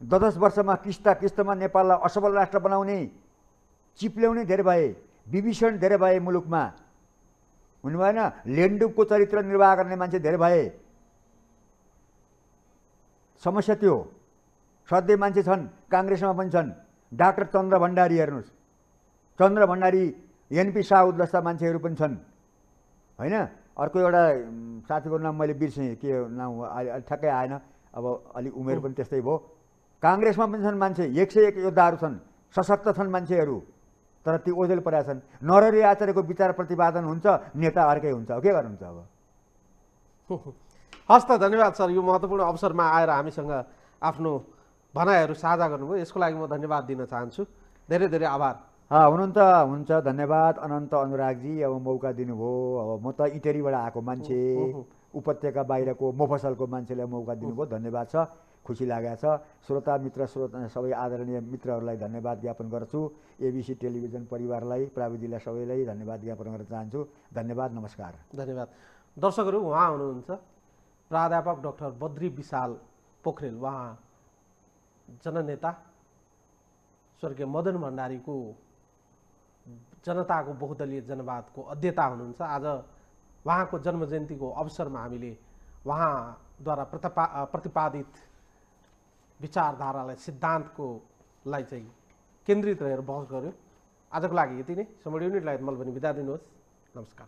10 वर्षमा किस्तामा नेपाललाई असफल राष्ट्र बनाउने, चिप्ल्याउने धेरै भए, विभीषण धेरै भए मुलुकमा, हुनु भएन। लेन्डुपको चरित्र निर्वाह गर्ने मान्छे धेरै भए। समस्या त्यो हो। सधैँ मान्छे छन्, काङ्ग्रेसमा पनि छन्। डाक्टर चन्द्र भण्डारी हेर्नुहोस्, चन्द्र भण्डारी, एनपी साउद जस्ता मान्छेहरू पनि छन् होइन। अर्को एउटा साथीको नाम मैले बिर्सेँ, के नाम ठ्याक्कै आएन, अब अलिक उमेर पनि त्यस्तै भयो। काङ्ग्रेसमा पनि छन् मान्छे, 101 योद्धाहरू छन्, सशक्त छन् मान्छेहरू, तर ती ओझेल परेका छन्। नरहरि आचार्यको विचार प्रतिपादन हुन्छ, नेता अर्कै हुन्छ, के गर्नुहुन्छ अब। हस् त, धन्यवाद सर। यो महत्त्वपूर्ण अवसरमा आएर हामीसँग आफ्नो भनाइहरू साझा गर्नुभयो, यसको लागि म धन्यवाद दिन चाहन्छु। धेरै धेरै आभार। हुन्छ, धन्यवाद अनन्त अनुरागजी। अब मौका दिनुभयो। अब म त इटेरीबाट आएको मान्छे, उपत्यका बाहिरको मोफसलको मान्छेलाई मौका दिनुभयो, धन्यवाद छ, खुसी लागेको छ। श्रोता सबै आदरणीय मित्रहरूलाई धन्यवाद ज्ञापन गर्छु। एबिसी टेलिभिजन परिवारलाई, प्राविधिकलाई सबैलाई धन्यवाद ज्ञापन गर्न चाहन्छु। धन्यवाद, नमस्कार। धन्यवाद। दर्शकहरू, उहाँ हुनुहुन्छ प्राध्यापक डाक्टर बद्री विशाल पोखरेल। उहाँ जननेता स्वर्गीय मदन भण्डारीको जनताको बहुदलीय जनवादको अध्येता हुनुहुन्छ। आज उहाँको जन्मजयन्तीको अवसरमा हामीले उहाँद्वारा प्रतिपादित विचारधारालाई, सिद्धान्तकोलाई चाहिँ केन्द्रित रहेर बहस गऱ्यौँ। आजको लागि यति नै। समय युनिट लगायत मैले पनि बिदा दिनुहोस्। नमस्कार।